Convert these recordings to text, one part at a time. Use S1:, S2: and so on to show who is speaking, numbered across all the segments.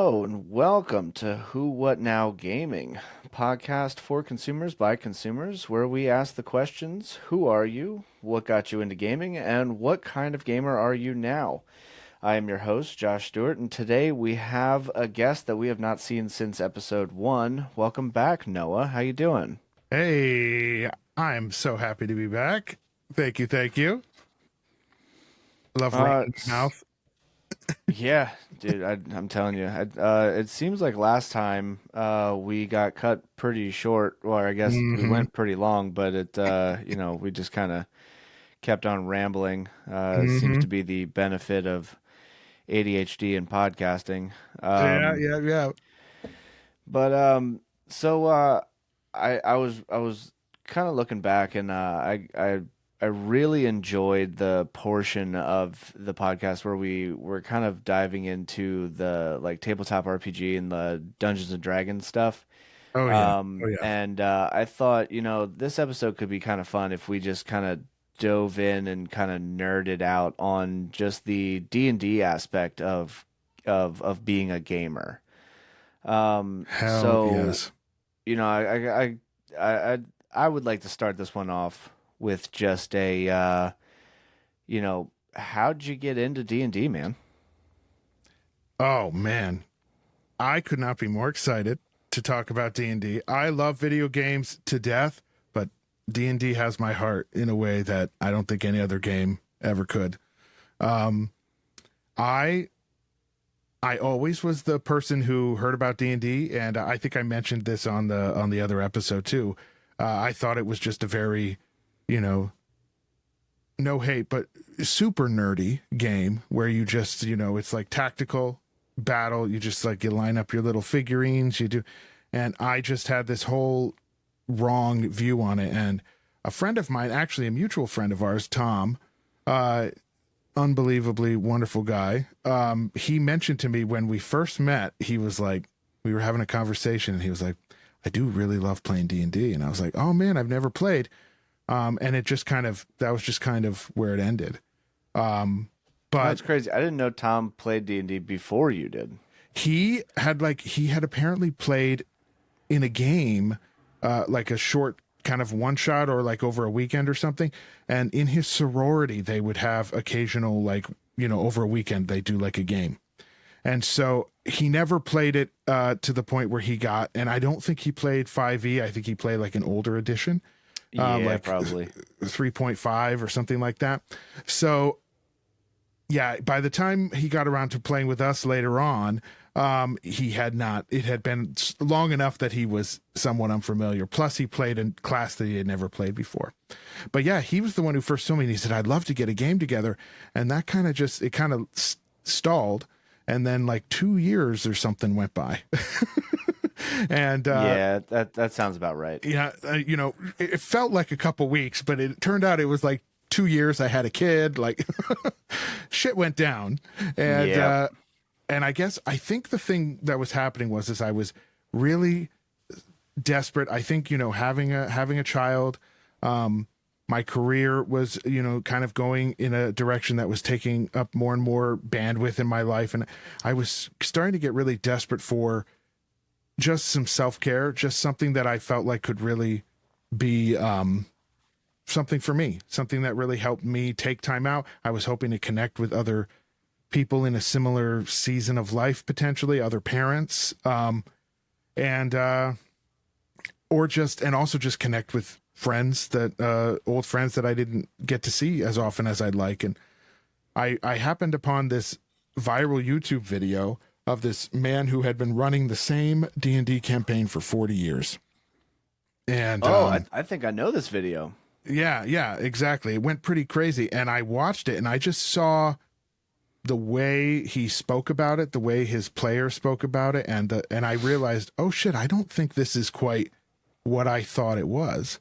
S1: Hello and welcome to Who What Now Gaming, podcast for consumers by consumers, where we ask the questions, who are you, what got you into gaming, and what kind of gamer are you now? I am your host, Josh Stewart, and today we have a guest that we have not seen since episode 1. Welcome back, Noah. How you doing?
S2: Hey, I'm so happy to be back. Thank you, thank you. Love running
S1: S-
S2: mouth.
S1: yeah, dude, I'm telling you, it seems like last time we got cut pretty short, or I guess we
S2: Mm-hmm.
S1: went pretty long, but we just kind of kept on rambling. Seems
S2: Mm-hmm.
S1: to be the benefit of ADHD and podcasting.
S2: Yeah,
S1: Um,
S2: yeah, yeah.
S1: but so I was kind of looking back, and I really enjoyed the portion of the podcast where we were kind of diving into the like tabletop RPG and the Dungeons and Dragons stuff.
S2: Oh yeah. Oh yeah.
S1: And I thought, this episode could be kind of fun if we just kind of dove in and kind of nerded out on just the D&D aspect of being a gamer.
S2: Hell
S1: So,
S2: yes.
S1: I I would like to start this one off with just how'd you get into D&D, man?
S2: Oh man. I could not be more excited to talk about D&D. I love video games to death, but D&D has my heart in a way that I don't think any other game ever could. Um I I always was the person who heard about D&D, and I think I mentioned this on the other episode too. I thought it was just a very, you know, no hate, but super nerdy game where you just, it's like tactical battle. You just like you line up your little figurines, you do, and I just had this whole wrong view on it. And a friend of mine, actually a mutual friend of ours, Tom, uh, unbelievably wonderful guy. He mentioned to me when we first met, he was like, we were having a conversation, and he was like, I do really love playing D&D. And I was like, oh man, I've never played. And it just kind of, that was just kind of where it ended. Um, but
S1: That's crazy. I didn't know Tom played D&D before you did.
S2: he had apparently played in a game, like a short kind of one shot or like over a weekend or something. And in his sorority, they would have occasional, like, over a weekend, they do like a game. And so he never played it to the point where he got, and I don't think he played 5e. I think he played like an older edition,
S1: Yeah,
S2: like
S1: probably.
S2: 3.5 or something like that. So yeah, by the time he got around to playing with us later on, he had not, it had been long enough that he was somewhat unfamiliar. Plus he played in class that he had never played before. But yeah, he was the one who first told me, and he said, I'd love to get a game together. And that kind of just, it kind of stalled. And then like 2 years or something went by. And
S1: Yeah, that sounds about right.
S2: yeah, it felt like a couple weeks, but it turned out it was like 2 years. I had a kid, like shit went down. And
S1: Yep.
S2: and I think the thing that was happening was I was really desperate. I think, having a child, my career was, kind of going in a direction that was taking up more and more bandwidth in my life. And I was starting to get really desperate for just some self-care, just something that I felt like could really be something for me, something that really helped me take time out. I was hoping to connect with other people in a similar season of life, potentially other parents, and and also just connect with friends that old friends that I didn't get to see as often as I'd like. And I happened upon this viral YouTube video of this man who had been running the same D&D campaign for 40 years. And
S1: Oh, I think I know this video.
S2: yeah, exactly. It went pretty crazy. And I watched it, and I just saw the way he spoke about it, the way his players spoke about it, and I realized, oh shit, I don't think this is quite what I thought it was.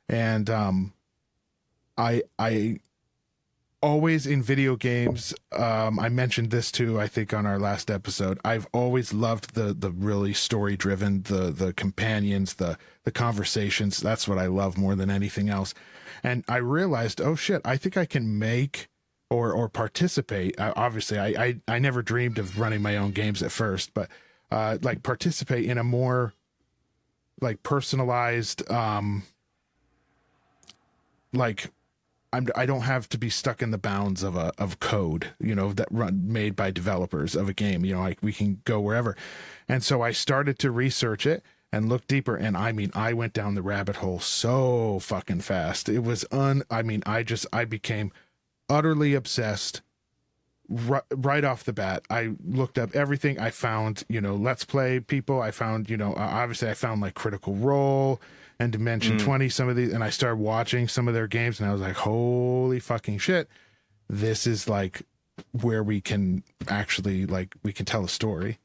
S2: And I always in video games, I mentioned this too, I think on our last episode, I've always loved the really story driven, the companions, the conversations. That's what I love more than anything else. And I realized, oh shit, I think I can make or participate. Obviously I never dreamed of running my own games at first, but like participate in a more like personalized, like I don't have to be stuck in the bounds of code, that made by developers of a game. Like we can go wherever. And so I started to research it and look deeper. And I mean, I went down the rabbit hole so fucking fast. It was I became utterly obsessed right off the bat. I looked up everything. I found, Let's Play people. I found, obviously I found like Critical Role and Dimension 20, some of these, and I started watching some of their games and I was like, holy fucking shit. This is like where we can actually we can tell a story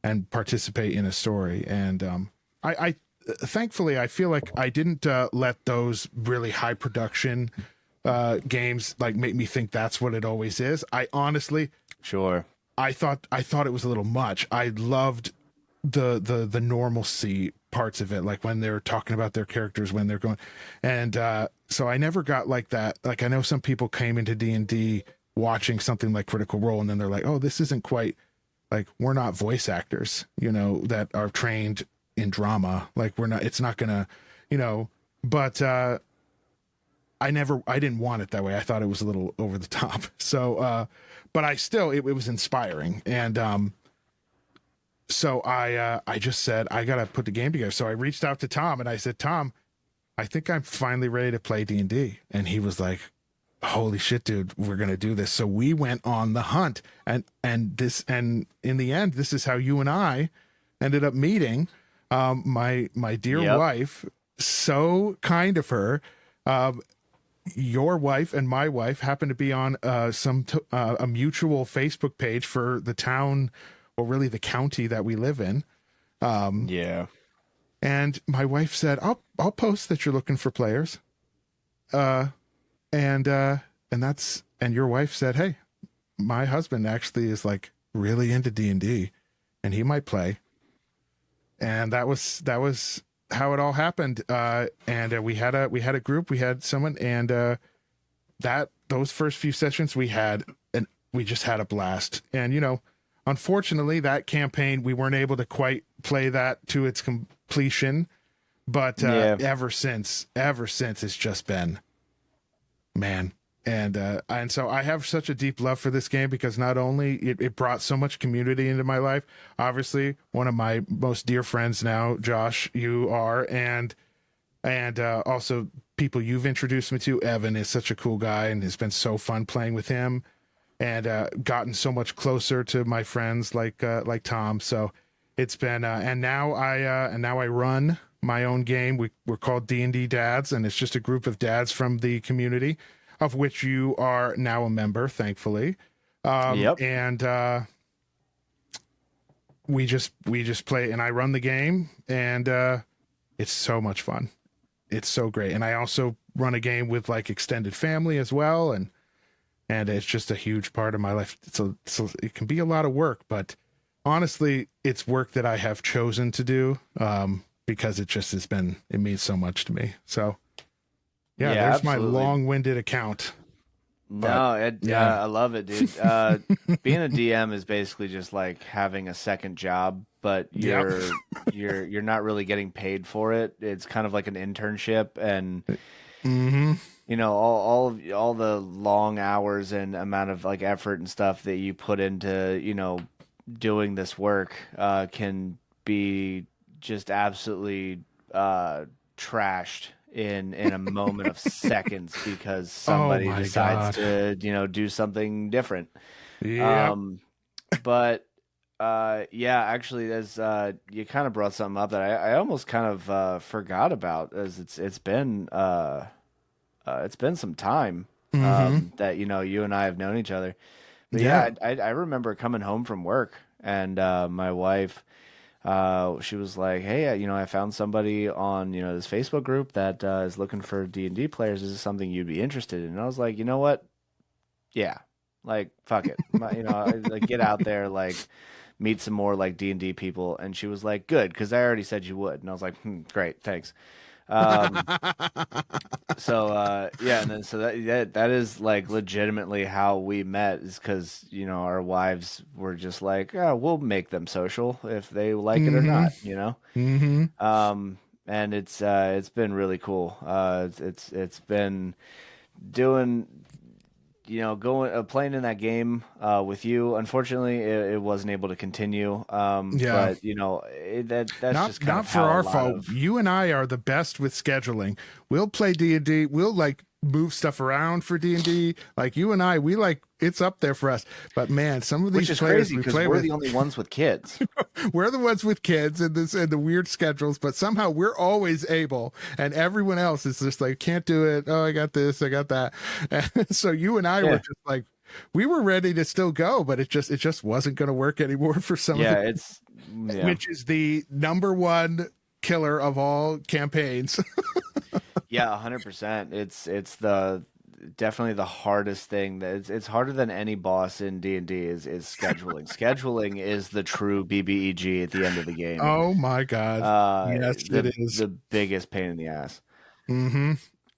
S2: and participate in a story. And I thankfully, I feel like I didn't let those really high production games like make me think that's what it always is. I honestly,
S1: Sure.
S2: I thought it was a little much. I loved the normalcy parts of it, like when they're talking about their characters, when they're going, and so I never got like that. Like I know some people came into D&D watching something like Critical Role, and then they're like, oh, this isn't quite like, we're not voice actors, that are trained in drama. Like we're not. It's not gonna, But I didn't want it that way. I thought it was a little over the top. So, but I still, it was inspiring. And, so I just said, I got to put the game together. So I reached out to Tom and I said, Tom, I think I'm finally ready to play D&D. And he was like, holy shit, dude, we're going to do this. So we went on the hunt and in the end, this is how you and I ended up meeting, my dear wife, so kind of her. Your wife and my wife happened to be on a mutual Facebook page for the town, or really the county that we live in.
S1: Yeah.
S2: And my wife said, I'll post that you're looking for players. And your wife said, hey, my husband actually is like really into D&D and he might play. And that was how it all happened. And we had a group, we had someone, and those first few sessions we just had a blast. And unfortunately that campaign we weren't able to quite play that to its completion, but ever since it's just been, man. And so I have such a deep love for this game because not only it brought so much community into my life. Obviously, one of my most dear friends now, Josh, you are, and also people you've introduced me to. Evan is such a cool guy, and it's been so fun playing with him, and gotten so much closer to my friends like Tom. So it's been, and now I run my own game. We're called D&D Dads, and it's just a group of dads from the community, of which you are now a member, thankfully. And we just play, and I run the game, and it's so much fun. It's so great. And I also run a game with like extended family as well, and it's just a huge part of my life. So it can be a lot of work, but honestly, it's work that I have chosen to do because it means so much to me. So yeah, there's
S1: absolutely.
S2: my long-winded account.
S1: I love it, dude. Being a DM is basically just like having a second job, but you're not really getting paid for it. It's kind of like an internship, and all the long hours and amount of like effort and stuff that you put into doing this work can be just absolutely trashed in a moment of seconds because somebody decides to do something different. But actually, as you kind of brought something up that I almost kind of forgot about, as it's been some time that you and I have known each other. But I remember coming home from work, and my wife, she was like, hey, I found somebody on, this Facebook group that is looking for D&D players. Is this something you'd be interested in? And I was like, you know what? Yeah, like, fuck it. Like, get out there, like, meet some more, like, D&D people. And she was like, good, because I already said you would. And I was like, great, thanks. So yeah, and then so that is like legitimately how we met is because our wives were just like, oh, we'll make them social if they like it or
S2: Mm-hmm.
S1: not.
S2: Mm-hmm.
S1: And it's been really cool. It's been doing going playing in that game with you. Unfortunately, it wasn't able to continue.
S2: Yeah.
S1: But that's just kind of
S2: Not for
S1: how a
S2: our
S1: lot
S2: fault.
S1: of
S2: You and I are the best with scheduling. We'll play D&D. We'll like move stuff around for D&D. Like you and I, we like it's up there for us. But man, some of
S1: which
S2: these
S1: is
S2: players
S1: crazy
S2: we
S1: because
S2: play
S1: we're
S2: with,
S1: the only ones with kids.
S2: we're the ones with kids and this and the weird schedules, but somehow we're always able and everyone else is just like can't do it. Oh, I got this, I got that. And so you and I were
S1: Yeah,
S2: just like we were ready to still go, but it just wasn't going to work anymore for some of the
S1: yeah, yeah.
S2: which is the number one killer of all campaigns.
S1: Yeah, 100%. It's the definitely the hardest thing. That it's harder than any boss in D&D is scheduling. Scheduling is the true BBEG at the end of the game.
S2: Oh my god. Yes, it is.
S1: The biggest pain in the ass.
S2: Mm-hmm.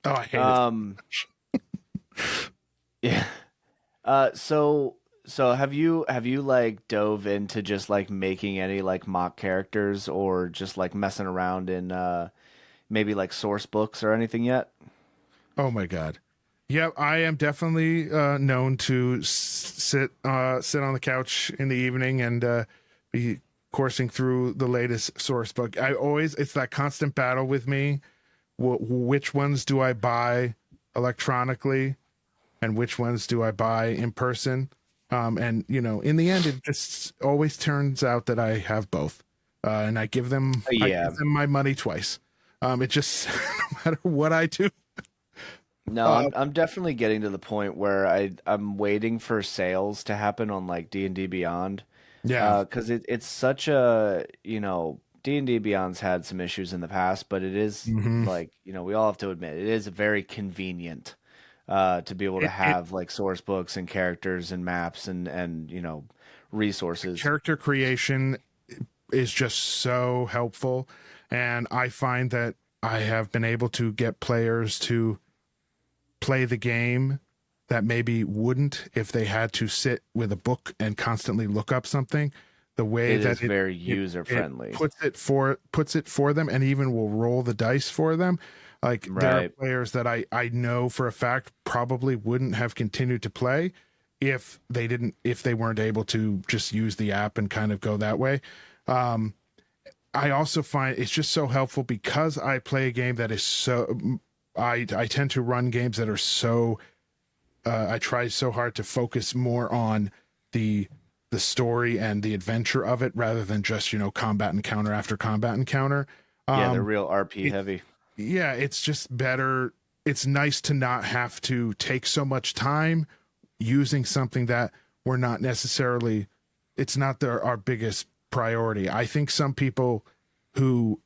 S2: Oh, I hate it.
S1: Um yeah. So have you like dove into just like making any like mock characters or just like messing around in maybe like source books or anything yet?
S2: Oh my god. Yep, I am definitely known to sit on the couch in the evening and be coursing through the latest source book. I always it's that constant battle with me. Which ones do I buy electronically and which ones do I buy in person? And in the end, it just always turns out that I have both, and I
S1: Yeah.
S2: give them my money twice. It just no matter what I do.
S1: No,
S2: Uh,
S1: I'm definitely getting to the point where I'm waiting for sales to happen on like D&D Beyond.
S2: yeah.
S1: 'Cause it's such a, D&D Beyond's had some issues in the past, but it is
S2: Hmm.
S1: like, we all have to admit it is very convenient to be able to
S2: It
S1: have like source books and characters and maps and resources.
S2: character creation is just so helpful, and I find that I have been able to get players to play the game that maybe wouldn't if they had to sit with a book and constantly look up something. The way
S1: It is
S2: that
S1: very
S2: it
S1: user
S2: it
S1: friendly.
S2: puts it for them and even will roll the dice for them. Like there are
S1: Right.
S2: players that I know for a fact probably wouldn't have continued to play if they weren't able to just use the app and kind of go that way. Um, I also find it's just so helpful because I play a game that is so I tend to run games that are so I try so hard to focus more on the the story and the adventure of it rather than just combat encounter after combat encounter.
S1: Yeah, they're
S2: Um,
S1: real RP
S2: it
S1: heavy.
S2: yeah, it's just better. It's nice to not have to take so much time using something that we're not necessarily. It's not our biggest priority. I think some people who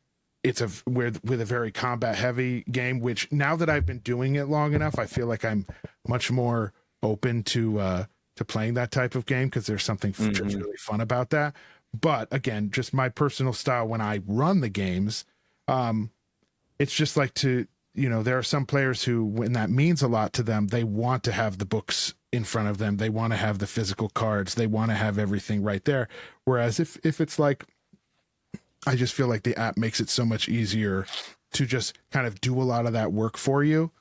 S2: it's with a very combat heavy game, which now that I've been doing it long enough, I feel like I'm much more open to playing that type of game because there's something just
S1: Hmm.
S2: really fun about that. But again, just my personal style when I run the games, um, it's just like there are some players who, when that means a lot to them, they want to have the books in front of them. They want to have the physical cards. They want to have everything right there. Whereas if it's like I just feel like the app makes it so much easier to just kind of do a lot of that work for you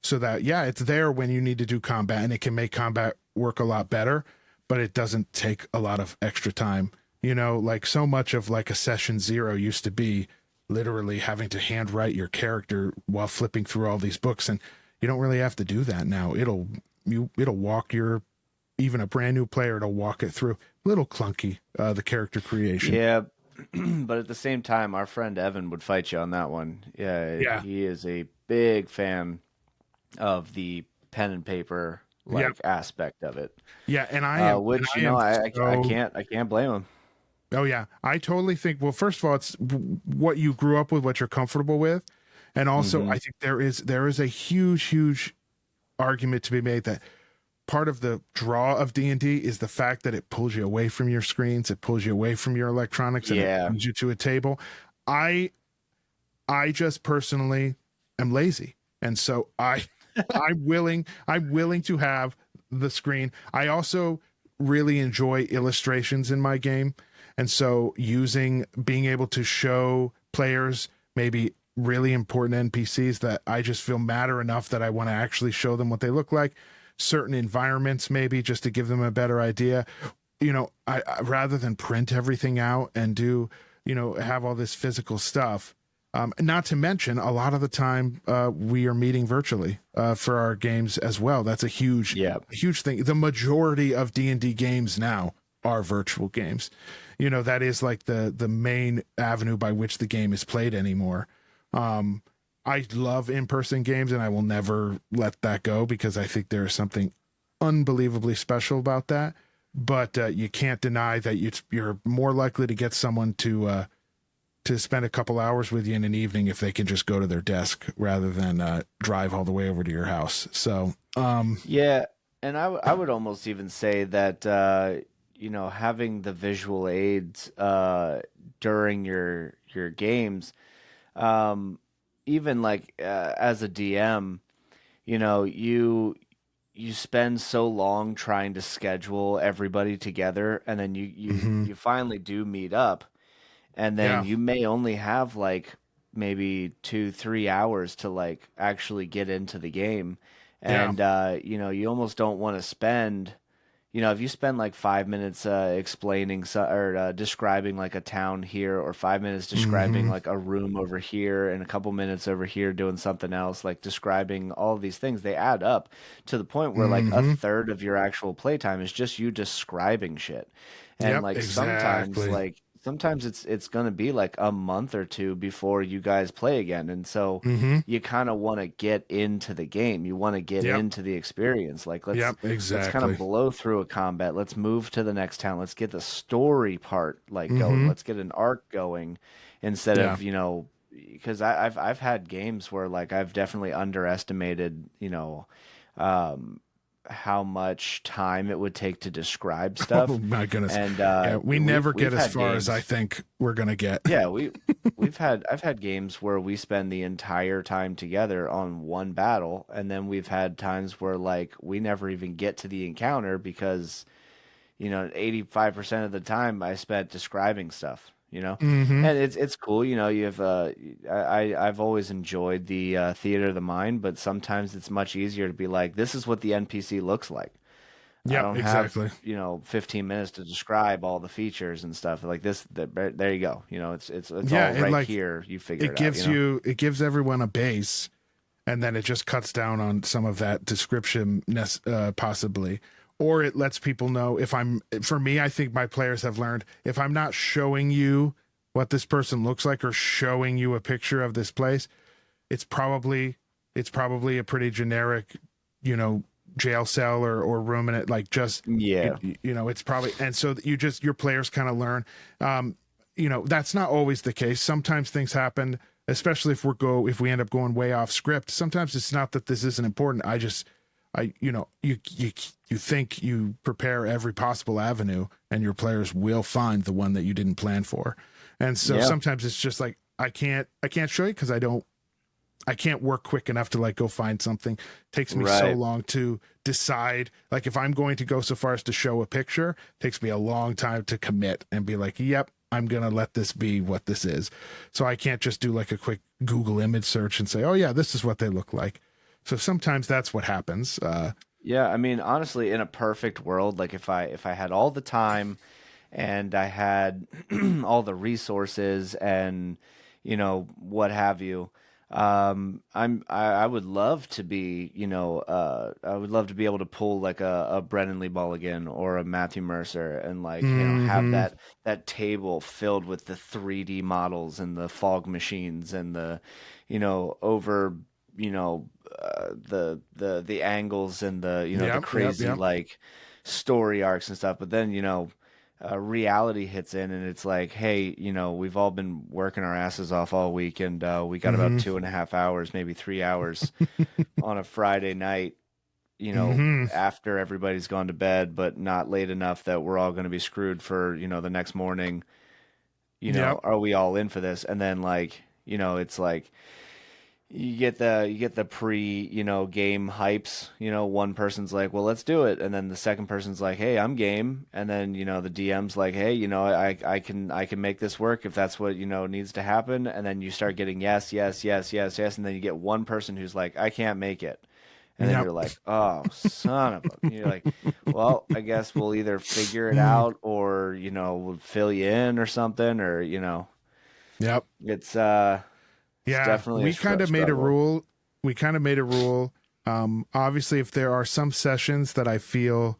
S2: so that, yeah, it's there when you need to do combat and it can make combat work a lot better, but it doesn't take a lot of extra time. Like so much of like a session zero used to be literally having to handwrite your character while flipping through all these books. And you don't really have to do that now. It'll walk your, even a brand new player, it'll walk it through. A little clunky, the character creation.
S1: Yeah, but at the same time, our friend Evan would fight you on that one. Yeah,
S2: Yeah.
S1: he is a big fan of the pen and paper
S2: Yeah.
S1: like aspect of it.
S2: Yeah, and
S1: Which
S2: I am
S1: I
S2: so.
S1: can't blame him.
S2: Oh yeah, I totally think. Well, first of all, it's what you grew up with, what you're comfortable with, and also
S1: Hmm.
S2: I think there is a huge argument to be made that part of the draw of D&D is the fact that it pulls you away from your screens, it pulls you away from your electronics, and it
S1: Yeah,
S2: brings you to a table. I I just personally am lazy. And so I'm willing to have the screen. I also really enjoy illustrations in my game. And so being able to show players maybe really important NPCs that I just feel matter enough that I want to actually show them what they look like, certain environments maybe just to give them a better idea. I rather than print everything out and have all this physical stuff. Not to mention, a lot of the time we are meeting virtually for our games as well. That's a
S1: Yeah.
S2: huge thing. The majority of D&D games now are virtual games. That is like the main avenue by which the game is played anymore. I love in-person games, and I will never let that go because I think there is something unbelievably special about that. But you can't deny that you're more likely to get someone to spend a couple hours with you in an evening if they can just go to their desk rather than drive all the way over to your house. So,
S1: Yeah, and I would almost even say that having the visual aids during your games, um, even like as a DM, you spend so long trying to schedule everybody together, and then
S2: mhm.
S1: you finally do meet up, and then
S2: Yeah,
S1: you may only have like maybe 2 3 hours to like actually get into the game.
S2: yeah,
S1: And you almost don't want to spend, if you spend like 5 minutes explaining or describing like a town here, or 5 minutes describing
S2: hmm
S1: like a room over here, and a couple minutes over here doing something else, like describing all of these things, they add up to the point where like a
S2: hmm
S1: third of your actual playtime is just you describing shit. And
S2: yep,
S1: like
S2: exactly.
S1: sometimes it's gonna be like a month or two before you guys play again. And so
S2: hmm
S1: you kind of want to get into the game. You want to get
S2: Yep,
S1: into the experience. Like let's
S2: yep,
S1: let's kind of
S2: exactly.
S1: blow through a combat. Let's move to the next town. Let's get the story part like going.
S2: hmm
S1: Let's get an arc going instead
S2: Yeah.
S1: of, because I've had games where like I've definitely underestimated, um, how much time it would take to describe
S2: Oh
S1: stuff.
S2: my goodness.
S1: And
S2: Yeah, we
S1: we've
S2: never get
S1: we've
S2: as
S1: had
S2: far as I
S1: games.
S2: think we're gonna get.
S1: Yeah, I've had games where we spend the entire time together on one battle, and then we've had times where like we never even get to the encounter because 85% of the time I spent describing stuff,
S2: hmm
S1: and it's cool. You have I've always enjoyed the theater of the mind, but sometimes it's much easier to be like, this is what the NPC looks like. I
S2: Yep,
S1: don't have,
S2: exactly.
S1: 15 minutes to describe all the features and stuff like this. There you go. It's
S2: Yeah,
S1: all
S2: and
S1: right
S2: like
S1: here. You figure
S2: it
S1: it out.
S2: gives everyone a base, and then it just cuts down on some of that description possibly, or it lets people know if I'm for me I think my players have learned if I'm not showing you what this person looks like or showing you a picture of this place, it's probably a pretty generic, you know, jail cell or room in it. Like just
S1: Yeah,
S2: it's probably, and so you just your players kind of learn. That's not always the case. Sometimes things happen, especially if we end up going way off script. Sometimes it's not that this isn't important. You think you prepare every possible avenue, and your players will find the one that you didn't plan for. And so
S1: yeah,
S2: sometimes it's just like I can't show you because I can't work quick enough to like go find something. It takes me so
S1: right.
S2: long to decide. Like if I'm going to go so far as to show a picture, it takes me a long time to commit and be like, "Yep, I'm going to let this be what this is." So I can't just do like a quick Google image search and say, "Oh yeah, this is what they look like." So sometimes that's what happens.
S1: Yeah, I mean, honestly, in a perfect world, like if I had all the time and I had all the resources and what have you, I would love to be, I would love to be able to pull like a Brennan Lee Mulligan or a Matthew Mercer, and like have
S2: hmm
S1: that table filled with the 3D models and the fog machines and the over the angles and the
S2: Yep, yep,
S1: crazy
S2: yep.
S1: like story arcs and stuff. But then reality hits in, and it's like, hey, we've all been working our asses off all week, and we got about
S2: hmm
S1: 2.5 hours, maybe 3 hours on a Friday night.
S2: hmm
S1: After everybody's gone to bed, but not late enough that we're all going to be screwed for the next morning.
S2: Yep.
S1: Are we all in for this? And then like, it's like, you get the pre, game hypes. One person's like, "Well, let's do it," and then the second person's like, "Hey, I'm game," and then the DM's like, "Hey, I can make this work if that's what needs to happen," and then you start getting yes, yes, yes, yes, yes, and then you get one person who's like, "I can't make it," and then
S2: Yep.
S1: you're like, "Oh, son of a," you're like, "Well, I guess we'll either figure it out or we'll fill you in or something or
S2: Yep.
S1: it's it's
S2: Yeah,
S1: definitely a
S2: we kind of made a
S1: struggle."
S2: rule. We kind of made a rule. Obviously, if there are some sessions that I feel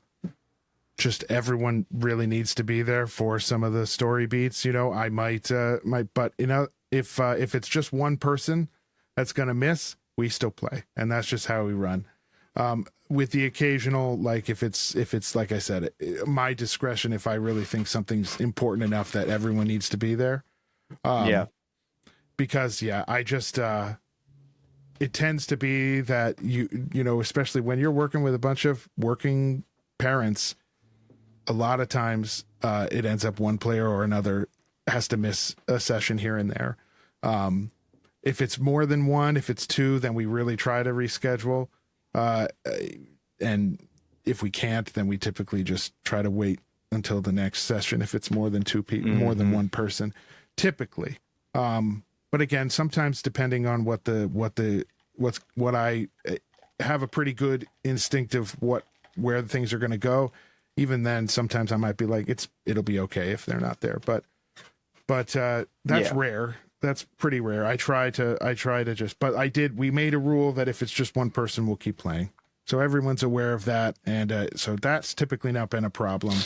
S2: just everyone really needs to be there for some of the story beats, I might, but if it's just one person that's gonna miss, we still play, and that's just how we run. With the occasional, like if it's like I said, my discretion if I really think something's important enough that everyone needs to be there.
S1: Yeah.
S2: Because yeah, I just it tends to be that especially when you're working with a bunch of working parents, a lot of times it ends up one player or another has to miss a session here and there. If it's more than one, if it's two, then we really try to reschedule. And if we can't, then we typically just try to wait until the next session if it's more than two people, more than one person, typically. But again, sometimes depending on what I have a pretty good instinct of where things are going to go. Even then, sometimes I might be like, it'll be okay if they're not there. But that's rare. That's pretty rare. I try to just, but we made a rule that if it's just one person, we'll keep playing. So everyone's aware of that. And so that's typically not been a problem.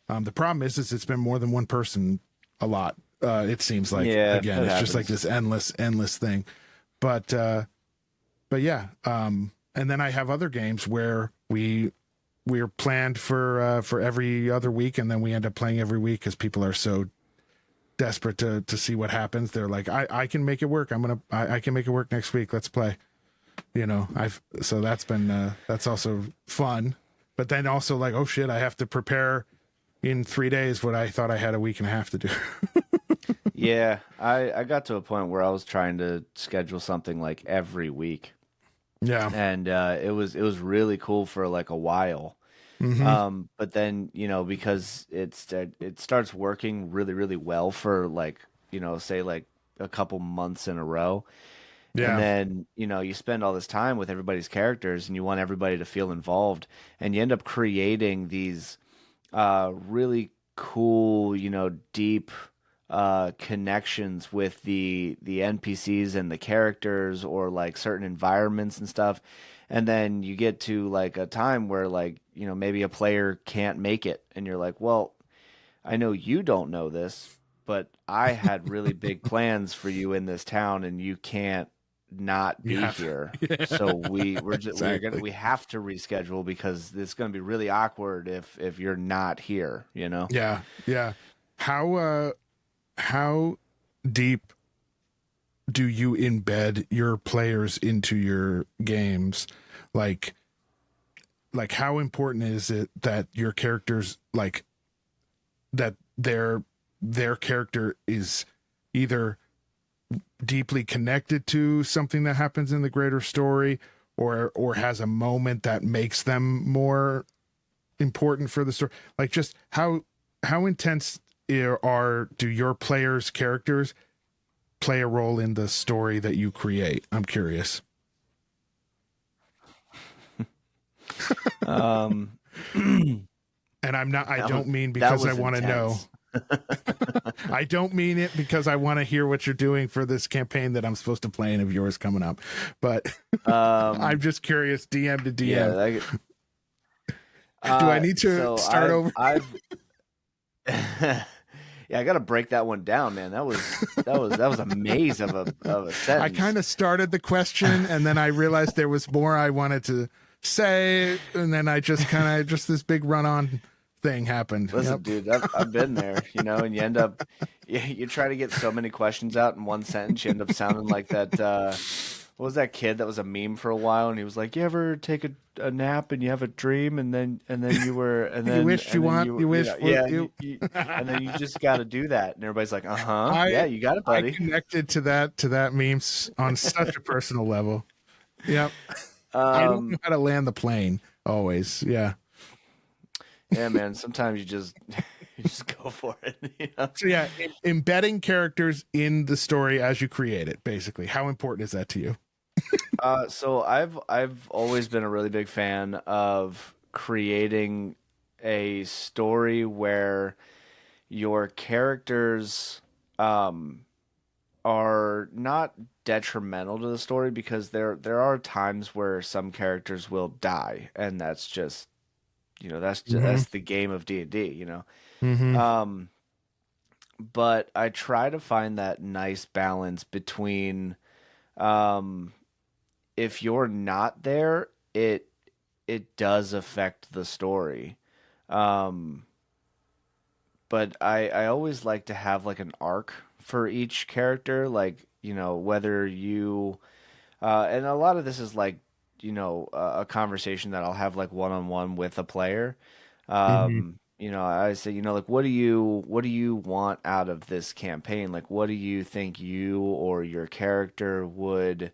S2: The problem is it's been more than one person a lot. It seems like, again, it's just like this endless thing. But yeah. And then I have other games where we're planned for every other week, and then we end up playing every week because people are so desperate to see what happens. They're like, I can make it work. I can make it work next week. Let's play. So that's been that's also fun. But then also like, oh shit, I have to prepare in 3 days what I thought I had a week and a half to do.
S1: Yeah, I got to a point where I was trying to schedule something like every week,
S2: Yeah.
S1: and it was really cool for like a while. But then because it starts working really really well for like say like a couple months in a row, and
S2: Yeah.
S1: then you spend all this time with everybody's characters, and you want everybody to feel involved, and you end up creating these really cool deep connections with the NPCs and the characters or like certain environments and stuff. And then you get to like a time where like, maybe a player can't make it and you're like, "Well, I know you don't know this, but I had really big plans for you in this town and you can't not
S2: You
S1: be
S2: have.
S1: here.
S2: Yeah.
S1: So
S2: Exactly.
S1: we have to reschedule because it's gonna be really awkward if you're not here, you know?"
S2: Yeah. Yeah. How deep do you embed your players into your games? Like how important is it that your characters that their character is either deeply connected to something that happens in the greater story or has a moment that makes them more important for the story? Like just how intense do your players' characters play a role in the story that you create? I'm curious.
S1: Um,
S2: And I
S1: that was
S2: don't mean
S1: that
S2: because I
S1: was
S2: want to know.
S1: intense.
S2: I don't mean it because I want to hear what you're doing for this campaign that I'm supposed to play in of yours coming up. But I'm
S1: Um,
S2: just curious, DM to
S1: yeah,
S2: DM. Do I
S1: uh,
S2: need to
S1: so
S2: start over?
S1: I've yeah, I got to break that one down, man. That was a maze of a
S2: I kind
S1: sentence.
S2: of started the question and then I realized there was more I wanted to say. And then I just just this big run on thing happened.
S1: Listen,
S2: Yep.
S1: dude, I've been there, and you end up you try to get so many questions out in one sentence, you end up sounding like what was that kid that was a meme for a while, and he was like, "You ever take a nap and you have a dream, and then you were
S2: You wish you want, you
S1: you
S2: wish
S1: know
S2: for
S1: yeah
S2: you.
S1: and then you just got to do that," and everybody's like, "Uh-huh,
S2: I
S1: yeah, you got it,
S2: I
S1: buddy."
S2: connected to that meme on such a personal level. Yep. I don't know
S1: Um,
S2: how to land the plane always. Yeah.
S1: yeah, man. Sometimes you just you just go for it.
S2: So yeah, embedding characters in the story as you create it, basically. How important is that to you?
S1: So I've always been a really big fan of creating a story where your characters um are not detrimental to the story, because there are times where some characters will die, and that's just
S2: Mm-hmm.
S1: that's the game of D&D, you know.
S2: Mm-hmm.
S1: Um, but I try to find that nice balance between um if you're not there, it does affect the story. Um, but I always like to have like an arc for each character, like, you know, whether you and a lot of this is like, you know, a conversation that I'll have like one on one with a player.
S2: Mm-hmm.
S1: You know, I say, you know, like, what do you want out of this campaign? Like, what do you think you or your character would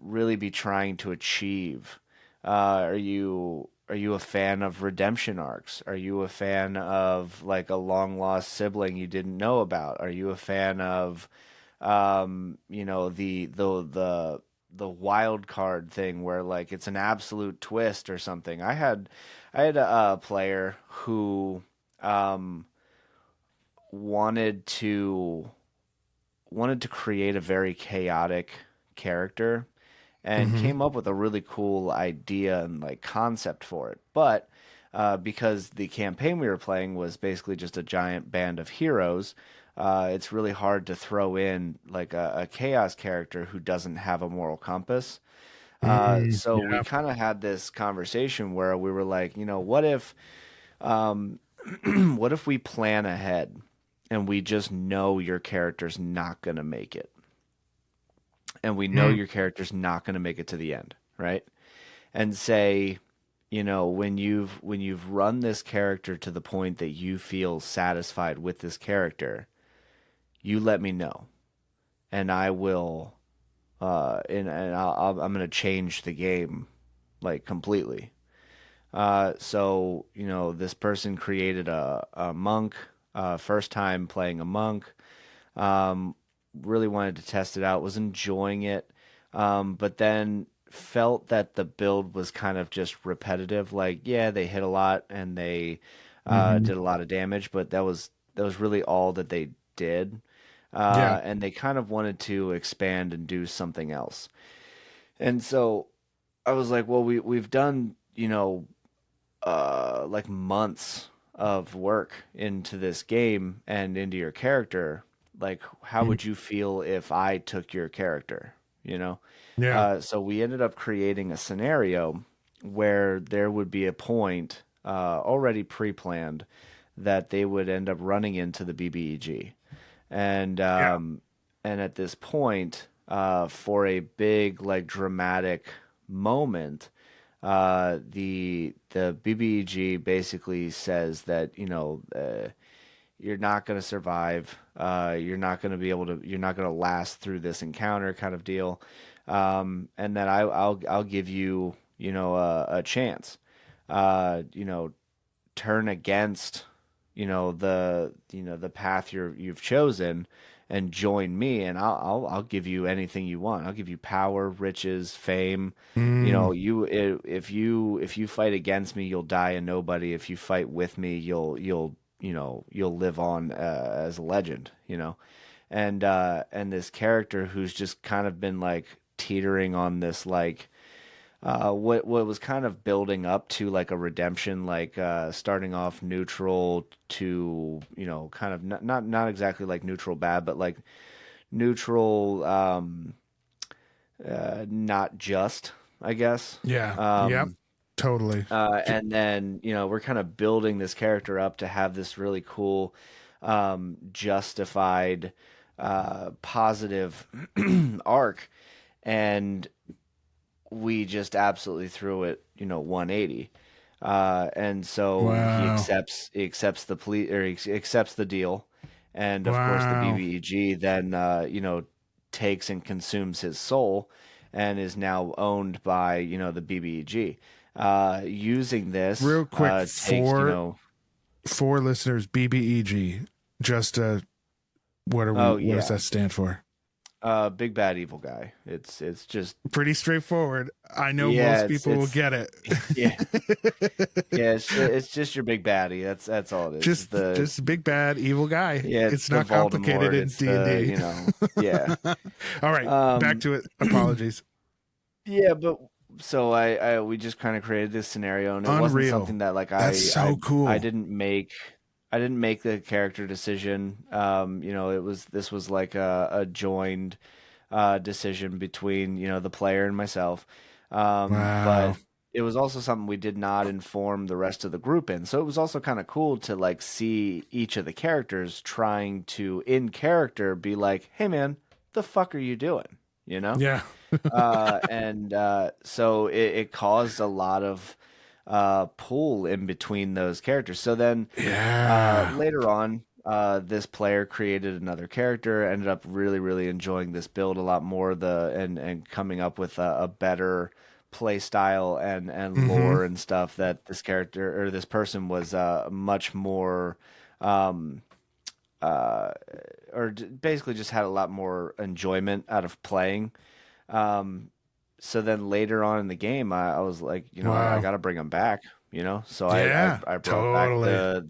S1: really be trying to achieve? Are you a fan of redemption arcs? Are you a fan of like a long lost sibling you didn't know about? Are you a fan of you know, the wild card thing where like it's an absolute twist or something? I had a player who um wanted to wanted to create a very chaotic character, and
S2: Mm-hmm.
S1: came up with a really cool idea and like concept for it. But because the campaign we were playing was basically just a giant band of heroes, it's really hard to throw in like a chaos character who doesn't have a moral compass.
S2: Mm,
S1: So we
S2: yeah.
S1: kind of had this conversation where we were like, you know, what if, um, what if we plan ahead and we just know your character's not gonna make it, and we know
S2: Mm,
S1: your character's not gonna make it to the end, right? And say, you know, when you've run this character to the point that you feel satisfied with this character, you let me know, and I will, I'm gonna change the game like completely. So you know, this person created a monk, first time playing a monk. Um, really wanted to test it out, was enjoying it, but then felt that the build was kind of just repetitive. Like, yeah, they hit a lot and they
S2: mm-hmm.
S1: did a lot of damage, but that was really all that they did.
S2: Yeah.
S1: And they kind of wanted to expand and do something else. And so I was like, well, we've done, you know, like months of work into this game and into your character. Like, how
S2: Mm,
S1: would you feel if I took your character? You know?
S2: yeah.
S1: So we ended up creating a scenario where there would be a point already pre-planned that they would end up running into the BBEG, and
S2: Yeah.
S1: at this point, for a big like dramatic moment, the BBEG basically says that, you know, you're not going to survive. You're not going to be able to. You're not going to last through this encounter, kind of deal. And then I'll give you, you know, a chance. You know, turn against, you know, the path you've chosen, and join me, and I'll give you anything you want. I'll give you power, riches, fame. You
S2: Mm,
S1: know, if you fight against me, you'll die a nobody. If you fight with me, you'll you know, you'll live on as a legend, you know. And this character who's just kind of been like teetering on this like what was kind of building up to like a redemption, like starting off neutral to, you know, kind of not exactly like neutral bad, but like neutral, not just, I guess.
S2: yeah. Yep. Totally.
S1: And then, you know, we're kind of building this character up to have this really cool, justified, positive arc. and we just absolutely threw it, 180. And so
S2: Wow.
S1: he accepts the he accepts the deal, and of course the
S2: Wow.
S1: BBEG then takes and consumes his soul, and is now owned by the BBEG. Using this
S2: Real quick,
S1: takes
S2: for listeners, BBEG, just
S1: oh
S2: what does
S1: yeah,
S2: that stand for?
S1: big bad evil guy. It's just
S2: Pretty straightforward. I know
S1: yeah,
S2: most
S1: it's
S2: people will
S1: it's
S2: get it.
S1: yeah. Yeah, it's just your big baddie. That's all it is. It's
S2: just big bad evil guy.
S1: yeah, it's
S2: It's
S1: the
S2: not complicated
S1: Voldemort.
S2: in
S1: It's
S2: D&D.
S1: yeah.
S2: All right, back
S1: Um,
S2: to it. Apologies.
S1: yeah, but so we just kind of created this scenario, and it wasn't
S2: Unreal.
S1: something that like
S2: That's so
S1: I
S2: cool.
S1: didn't make. I didn't make the character decision. This was like a joined decision between the player and myself.
S2: Wow.
S1: But it was also something we did not inform the rest of the group in. So it was also kind of cool to like see each of the characters trying to in character be like, "Hey man, the fuck are you doing?" You know?
S2: Yeah.
S1: So it caused a lot of pull in between those characters. So then
S2: Yeah.
S1: later on, this player created another character, ended up really enjoying this build a lot more, and coming up with a better play style and
S2: Mm-hmm.
S1: lore and stuff, that this character or this person was much more um, uh, basically just had a lot more enjoyment out of playing. Um, so then later on in the game, I was like, I
S2: Wow.
S1: got to bring him back, So
S2: Yeah.
S1: I brought back
S2: Totally.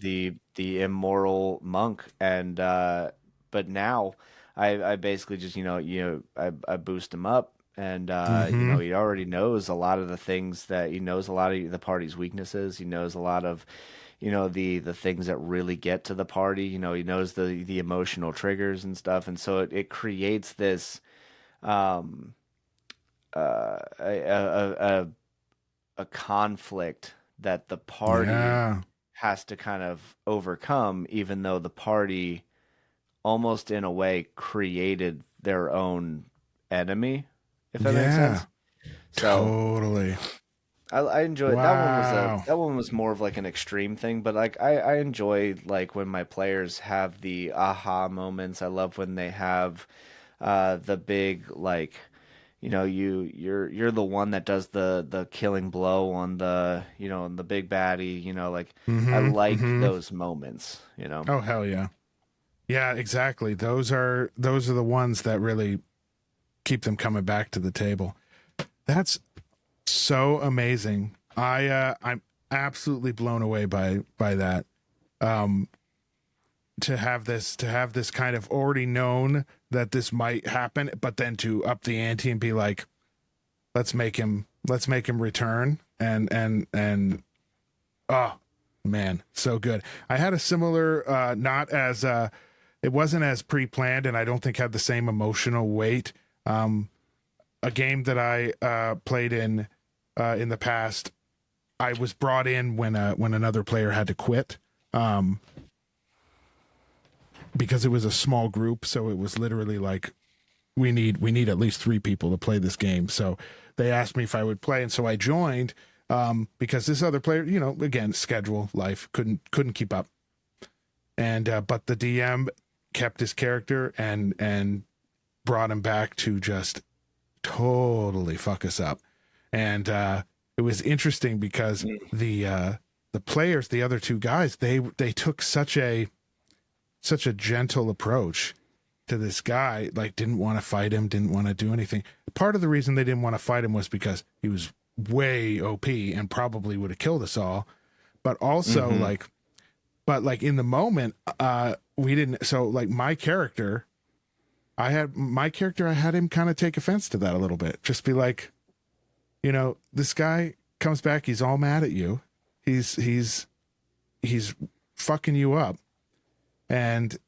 S1: the immoral monk, and but now I basically just I boost him up, and
S2: Mm-hmm.
S1: he already knows a lot of the things, that he knows a lot of the party's weaknesses. He knows a lot of the things that really get to the party. He knows the emotional triggers and stuff, and so it creates this um a conflict that the party
S2: Yeah.
S1: has to kind of overcome, even though the party almost in a way created their own enemy, if that makes
S2: Yeah.
S1: sense. So
S2: Totally.
S1: I enjoy that one.
S2: Wow.
S1: That one was more of like an extreme thing, but like I enjoy like when my players have the aha moments. I love when they have the big like you're the one that does the killing blow on the on the big baddie, like I
S2: Mm-hmm.
S1: like
S2: Mm-hmm.
S1: those moments.
S2: Oh hell yeah. Yeah, exactly. Those are the ones that really keep them coming back to the table. That's so amazing. I'm absolutely blown away by that. Um to have this kind of already known that this might happen, but then to up the ante and be like, let's make him return and oh man, so good. I had a similar not as it wasn't as pre-planned and I don't think had the same emotional weight. A game that I played in the past, I was brought in when another player had to quit. Because it was a small group, so it was literally like we need at least 3 people to play this game. So they asked me if I would play, and so I joined because this other player, again, schedule, life couldn't keep up, and but the DM kept his character and brought him back to just totally fuck us up, and it was interesting because the players, the other 2 guys, they took such a gentle approach to this guy, like didn't want to fight him, didn't want to do anything. Part of the reason they didn't want to fight him was because he was way OP and probably would have killed us all. But also
S1: Hmm.
S2: like in the moment, we didn't. So like I had him kind of take offense to that a little bit. Just be like, this guy comes back, he's all mad at you. He's fucking you up. And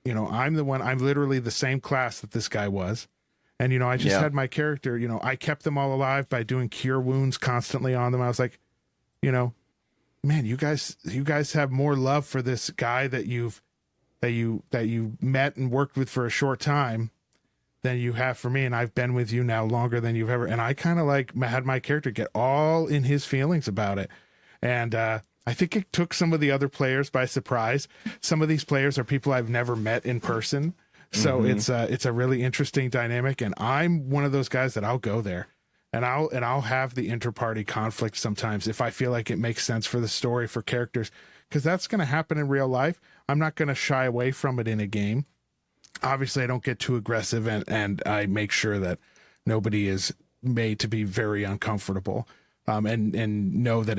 S2: I'm literally the same class that this guy was. And, I just
S1: Yeah.
S2: had my character, I kept them all alive by doing cure wounds constantly on them. I was like, you know, man, you guys have more love for this guy that you met and worked with for a short time than you have for me, and I've been with you now longer than you've ever. And I kind of like had my character get all in his feelings about it, and I think it took some of the other players by surprise. Some of these players are people I've never met in person, so
S1: Mm-hmm.
S2: it's a really interesting dynamic. And I'm one of those guys that I'll go there, and I'll have the inter-party conflict sometimes if I feel like it makes sense for the story, for characters, because that's going to happen in real life. I'm not going to shy away from it in a game. Obviously, I don't get too aggressive, and I make sure that nobody is made to be very uncomfortable, and know that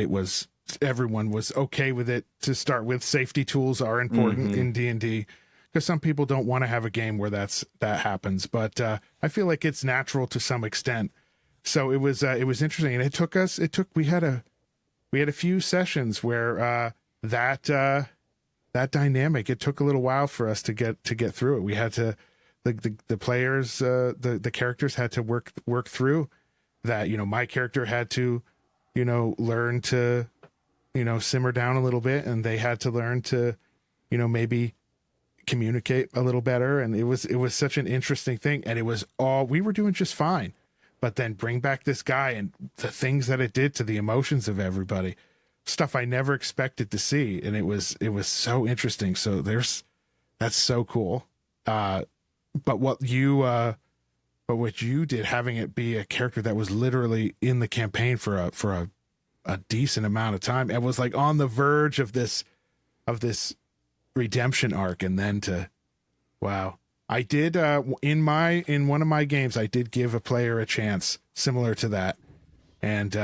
S2: everyone was okay with it to start with. Safety tools are important
S1: Mm-hmm.
S2: in D&D, because some people don't want to have a game where that happens, but I feel like it's natural to some extent. So it was interesting, and we had a few sessions where that dynamic, it took a little while for us to get through it. We had to, the players, the characters had to work through that. My character had to, learn to, simmer down a little bit, and they had to learn to, maybe communicate a little better. And it was such an interesting thing, and we were doing just fine, but then bring back this guy and the things that it did to the emotions of everybody, stuff I never expected to see. And it was so interesting. So that's so cool. But what you did, having it be a character that was literally in the campaign for a decent amount of time, and was like on the verge of this redemption arc, and then wow. I did in one of my games, I did give a player a chance similar to that, and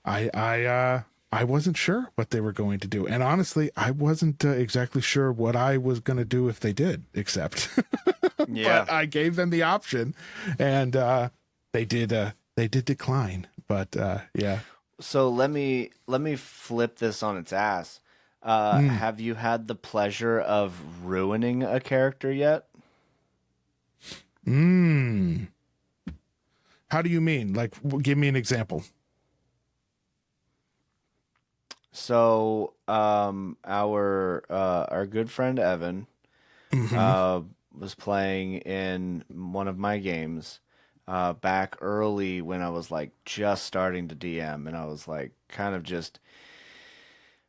S2: I wasn't sure what they were going to do, and honestly, I wasn't exactly sure what I was going to do if they did accept.
S1: Yeah.
S2: But I gave them the option, and they did decline. But yeah.
S1: So let me flip this on its ass.
S2: Mm.
S1: Have you had the pleasure of ruining a character yet?
S2: Mm. How do you mean? Like, give me an example.
S1: So, our good friend Evan
S2: Mm-hmm.
S1: uh was playing in one of my games back early when I was like just starting to DM, and I was like kind of just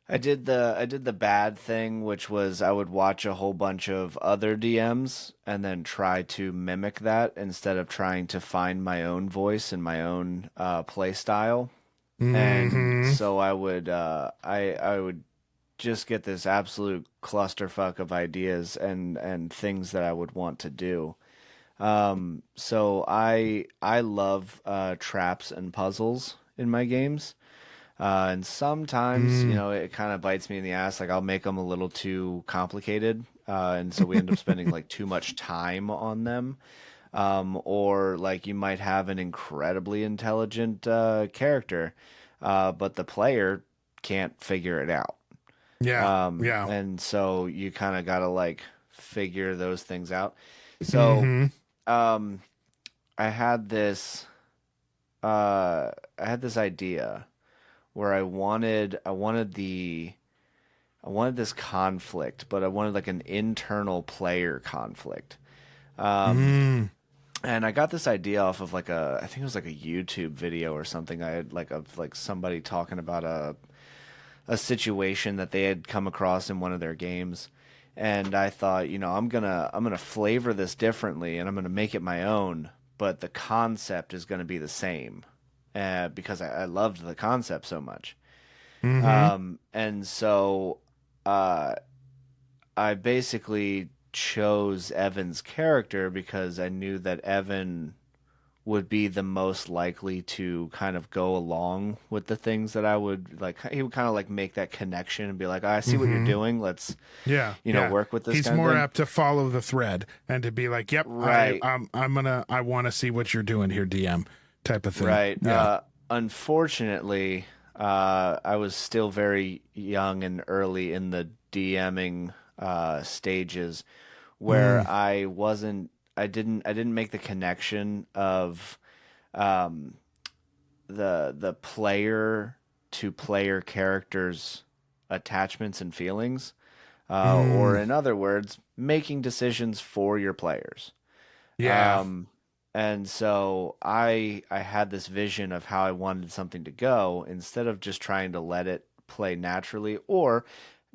S1: I did the bad thing, which was I would watch a whole bunch of other DMs and then try to mimic that instead of trying to find my own voice and my own play style. And
S2: Mm-hmm.
S1: so I would just get this absolute clusterfuck of ideas and things that I would want to do. So I love traps and puzzles in my games. And sometimes,
S2: Mm.
S1: it kind of bites me in the ass. Like I'll make them a little too complicated, and so we end up spending like too much time on them. Or like you might have an incredibly intelligent character, but the player can't figure it out.
S2: Yeah. Yeah.
S1: And so you kind of got to like figure those things out. So,
S2: Mm-hmm.
S1: um, I had this, I had this idea where I wanted this conflict, but I wanted like an internal player conflict. Um,
S2: Mm.
S1: and I got this idea off of like I think it was like a YouTube video or something. I had like of like somebody talking about a situation that they had come across in one of their games. And I thought, I'm gonna flavor this differently, and I'm gonna make it my own, but the concept is gonna be the same, because I loved the concept so much.
S2: Mm-hmm.
S1: And so uh, I basically chose Evan's character because I knew that Evan would be the most likely to kind of go along with the things that I would like. He would kind of like make that connection and be like, I see what you're
S2: Mm-hmm.
S1: doing. Let's,
S2: Yeah, yeah.
S1: work with this
S2: He's
S1: kind of
S2: more
S1: thing.
S2: apt to follow the thread and to be like, "Yep,
S1: Right,
S2: I want to see what you're doing here, DM," type of thing.
S1: right.
S2: Yeah.
S1: Unfortunately, I was still very young and early in the DMing stages
S2: Mm.
S1: where I didn't make the connection of um, the player to player characters' attachments and feelings, or
S2: Mm.
S1: in other words, making decisions for your players.
S2: Yeah.
S1: And so I had this vision of how I wanted something to go instead of just trying to let it play naturally or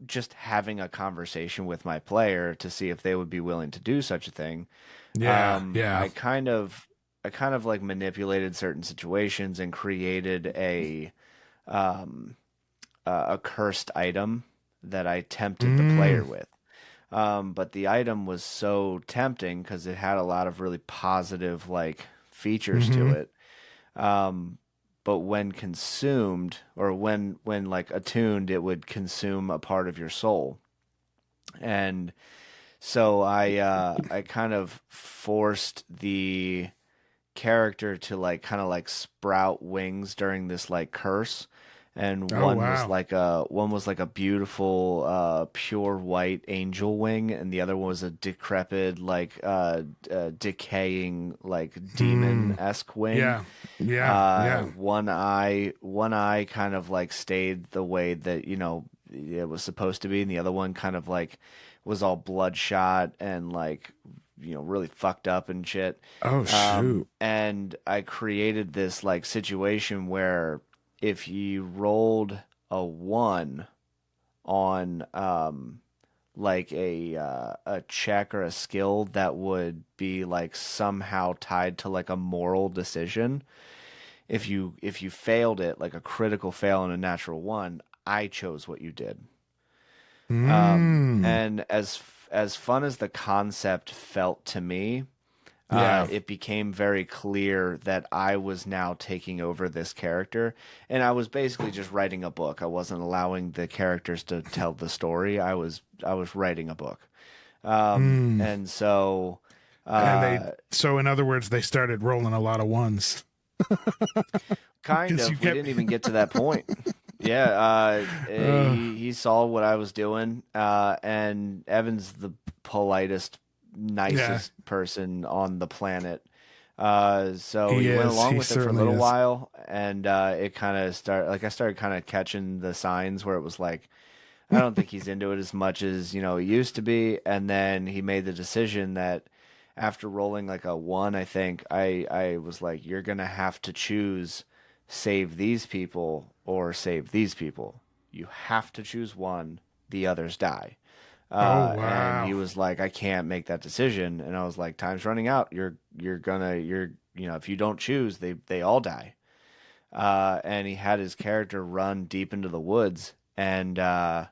S1: just having a conversation with my player to see if they would be willing to do such a thing.
S2: Yeah. Yeah.
S1: I kind of like manipulated certain situations and created um, a cursed item that I tempted the
S2: Mm.
S1: player with. But the item was so tempting because it had a lot of really positive like features to
S2: Mm-hmm.
S1: it. Um, but when consumed or when like attuned, it would consume a part of your soul. And so I kind of forced the character to like kind of like sprout wings during this like curse, and
S2: Oh
S1: one was
S2: wow.
S1: like a beautiful pure white angel wing, and the other one was a decrepit like decaying like
S2: Hmm.
S1: demon-esque wing.
S2: Yeah. Yeah. Yeah.
S1: One eye kind of like stayed the way that it was supposed to be, and the other one kind of like was all bloodshot and like really fucked up and shit.
S2: Oh shoot.
S1: And I created this like situation where if you rolled a one on like a check or a skill that would be like somehow tied to like a moral decision, if you failed it like a critical fail and a natural one, I chose what you did.
S2: Mm.
S1: And as fun as the concept felt to me,
S2: Yeah.
S1: it became very clear that I was now taking over this character, and I was basically just writing a book. I wasn't allowing the characters to tell the story. I was writing a book,
S2: Mm.
S1: and so
S2: And they,
S1: uh,
S2: so in other words, they started rolling a lot of ones
S1: kind
S2: because you
S1: of. We
S2: kept.
S1: didn't even get to that point. Yeah,
S2: uh,
S1: he saw what I was doing, and Evan's the politest,
S2: yeah,
S1: nicest person on the planet. So
S2: he
S1: he went
S2: is.
S1: along
S2: He
S1: with it for a
S2: certainly
S1: little
S2: is.
S1: while, and it kind of I started kind of catching the signs where it was like, I don't think he's into it as much as he used to be. And then he made the decision that after rolling like a one, I think I was like, you're gonna have to choose save these people or save these people. You have to choose one, the others die.
S2: Oh
S1: And he
S2: wow.
S1: was like, I can't make that decision. And I was like, time's running out. If you don't choose, they all die. And he had his character run deep into the woods, and that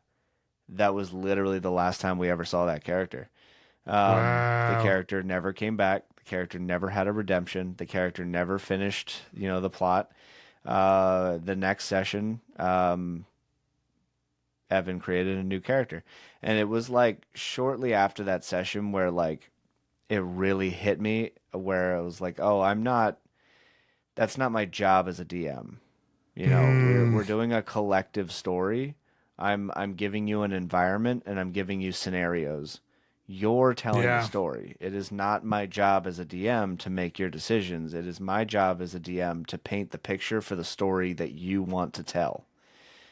S1: was literally the last time we ever saw that character. The
S2: Wow.
S1: character never came back. The character never had a redemption. The character never finished, the plot. The next session, Evan created a new character. And it was like shortly after that session where like it really hit me where I was like, "Oh, that's not my job as a DM." We're
S2: Mm.
S1: doing a collective story. I'm giving you an environment and I'm giving you scenarios. You're telling the
S2: Yeah.
S1: story. It is not my job as a DM to make your decisions. It is my job as a DM to paint the picture for the story that you want to tell.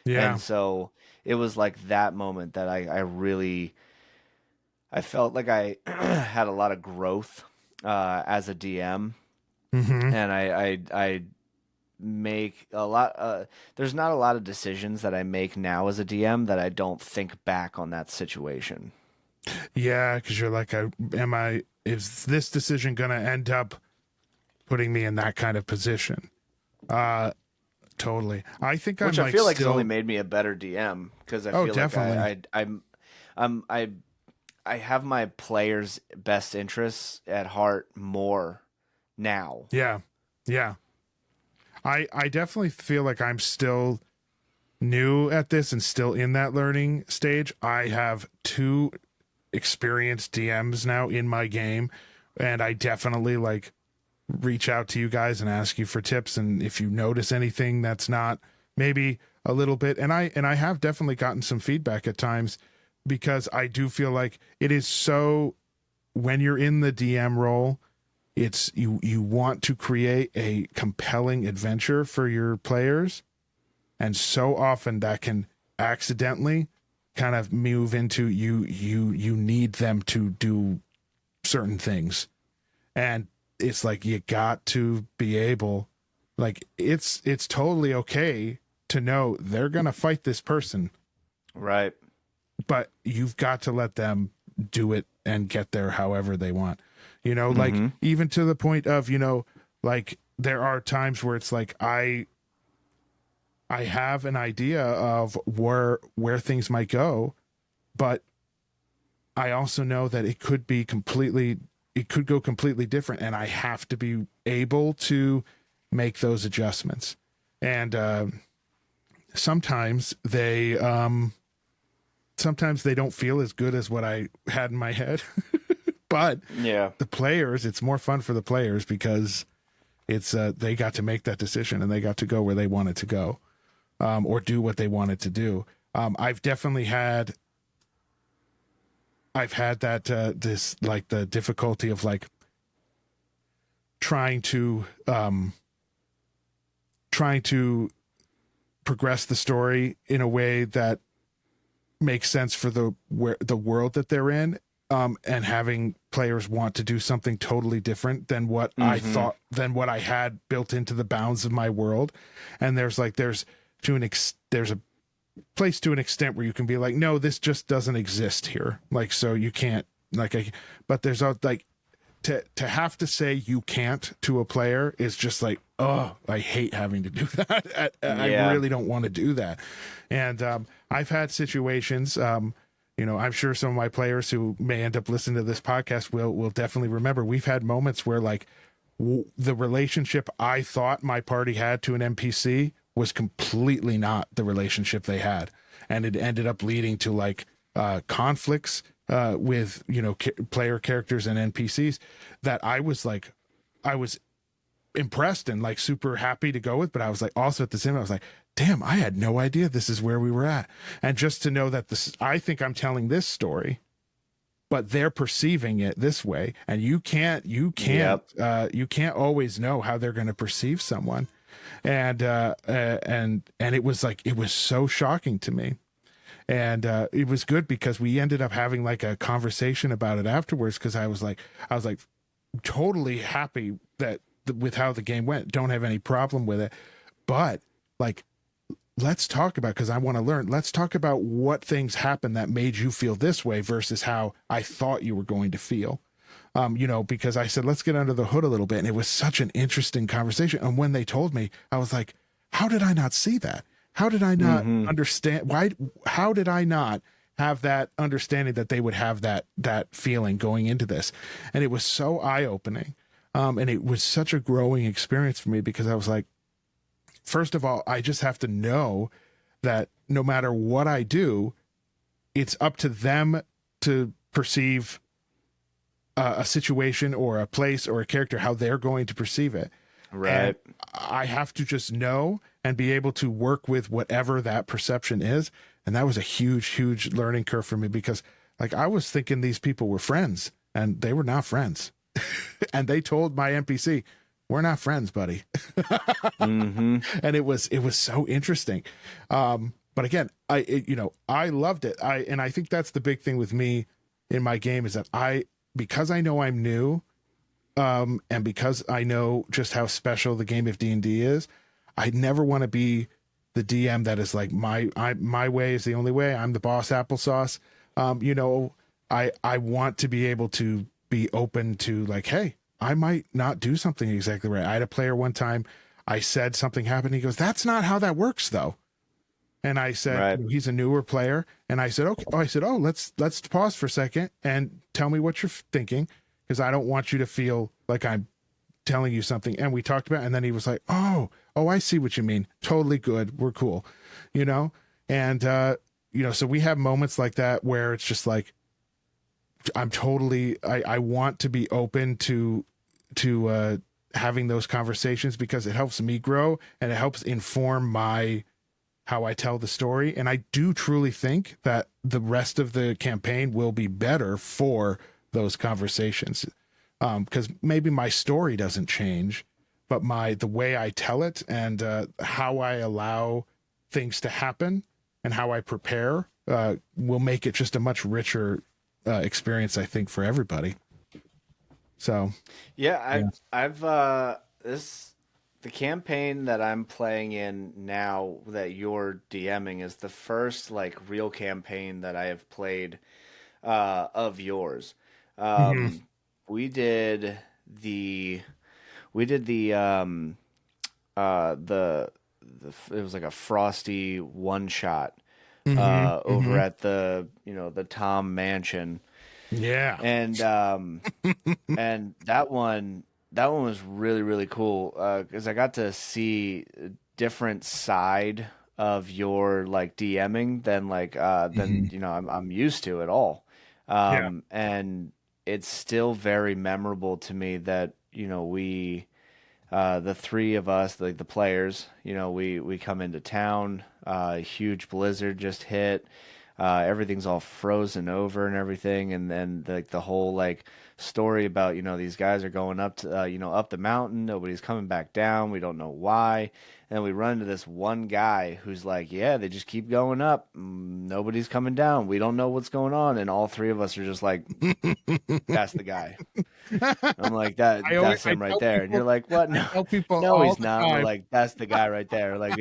S1: And
S2: Yeah.
S1: so it was like that moment that I really I felt like I had a lot of growth as a DM,
S2: Mm-hmm.
S1: and I make a lot. There's not a lot of decisions that I make now as a DM that I don't think back on that situation.
S2: Yeah, because you're like, am I? Is this decision gonna end up putting me in that kind of position? Uh, totally. I think
S1: Which
S2: I'm
S1: I
S2: like
S1: feel like has only
S2: still.
S1: made me a better DM because I
S2: Oh,
S1: feel like
S2: definitely.
S1: I'm I have my players' best interests at heart more now.
S2: Yeah. Yeah. I definitely feel like I'm still new at this and still in that learning stage. I have two experienced DMs now in my game, and I definitely like reach out to you guys and ask you for tips and if you notice anything that's not maybe a little bit, and I have definitely gotten some feedback at times because I do feel like it is so when you're in the DM role, it's you want to create a compelling adventure for your players, and so often that can accidentally kind of move into you need them to do certain things, And it's like, you got to be able, like, it's totally okay to know they're going to fight this person,
S1: Right.
S2: but you've got to let them do it and get there however they want. Like,
S1: Mm-hmm.
S2: even to the point of, like, there are times where it's like, I have an idea of where things might go, but I also know that it could go completely different, and I have to be able to make those adjustments. And sometimes sometimes they don't feel as good as what I had in my head. But
S1: Yeah.
S2: the players, it's more fun for the players because it's they got to make that decision and they got to go where they wanted to go, or do what they wanted to do. I've definitely had that this, like, the difficulty of, like, trying to progress the story in a way that makes sense for the world that they're in, and having players want to do something totally different than what I
S1: Mm-hmm.
S2: thought, than what I had built into the bounds of my world. And there's a place to an extent where you can be like, no, this just doesn't exist here, like, so you can't, like, but there's a, like, to have to say you can't to a player is just like, oh, I hate having to do that. I
S1: Yeah.
S2: really don't want to do that. And I've had situations, I'm sure some of my players who may end up listening to this podcast will definitely remember, we've had moments where, like, the relationship I thought my party had to an NPC was completely not the relationship they had, and it ended up leading to, like, conflicts with player characters and NPCs that I was impressed and, like, super happy to go with, but I was like, also at the same time, I was like, damn, I had no idea this is where we were at. And just to know that I think I'm telling this story, but they're perceiving it this way, and you can't
S1: Yep.
S2: you can't always know how they're going to perceive someone. And it was like, it was so shocking to me. And it was good because we ended up having, like, a conversation about it afterwards, because I was like totally happy with how the game went, don't have any problem with it, but, like, let's talk about, because I want to learn, let's talk about what things happened that made you feel this way versus how I thought you were going to feel. Because I said, let's get under the hood a little bit. And it was such an interesting conversation. And when they told me, I was like, how did I not see that? How did I not
S1: Mm-hmm.
S2: understand? How did I not have that understanding that they would have that feeling going into this? And it was so eye opening. And it was such a growing experience for me, because I was like, first of all, I just have to know that no matter what I do, it's up to them to perceive a situation or a place or a character, how they're going to perceive it. And
S1: Right.
S2: I have to just know and be able to work with whatever that perception is. And that was a huge, huge learning curve for me, because, like, I was thinking these people were friends, and they were not friends. And they told my NPC, we're not friends, buddy.
S1: Mm-hmm.
S2: And it was so interesting. But again, I loved it. I think that's the big thing with me in my game, is that because I know I'm new, and because I know just how special the game of D&D is, I never want to be the DM that is like, my way is the only way. I'm the boss applesauce. I want to be able to be open to, like, hey, I might not do something exactly right. I had a player one time, I said something happened. He goes, that's not how that works, though. And I said,
S1: Right.
S2: he's a newer player. And I said, okay. I said, oh, let's pause for a second and tell me what you're thinking, because I don't want you to feel like I'm telling you something. And we talked about it, and then he was like, oh, I see what you mean. Totally good. We're cool. And, so we have moments like that where it's just like, I want to be open to having those conversations, because it helps me grow and it helps inform how I tell the story. And I do truly think that the rest of the campaign will be better for those conversations. Because maybe my story doesn't change, but the way I tell it, and how I allow things to happen and how I prepare will make it just a much richer experience, I think, for everybody. So
S1: Yeah,
S2: yeah.
S1: I've this the campaign that I'm playing in now that you're DMing is the first like real campaign that I have played of yours.
S2: Hmm.
S1: Um, we did the we did the it was like a frosty one shot
S2: Hmm.
S1: over
S2: Hmm.
S1: at the the Tom Mansion,
S2: Yeah.
S1: and that one was really really cool because I got to see a different side of your like DMing than
S2: Hmm.
S1: than I'm used to at all,
S2: Yeah.
S1: and it's still very memorable to me that we the three of us, like the players, we come into town. A huge blizzard just hit. Everything's all frozen over and everything, and then like the whole like story about these guys are going up to up the mountain. Nobody's coming back down. We don't know why. And we run into this one guy who's like, "Yeah, they just keep going up. Nobody's coming down. We don't know what's going on." And all three of us are just like, "That's the guy." I'm like, that's
S2: I
S1: him right
S2: tell
S1: there. And you're
S2: people,
S1: like, what?
S2: I
S1: No,
S2: tell people
S1: no,
S2: all
S1: he's
S2: the
S1: not. We're
S2: time.
S1: like, that's the guy right there. Like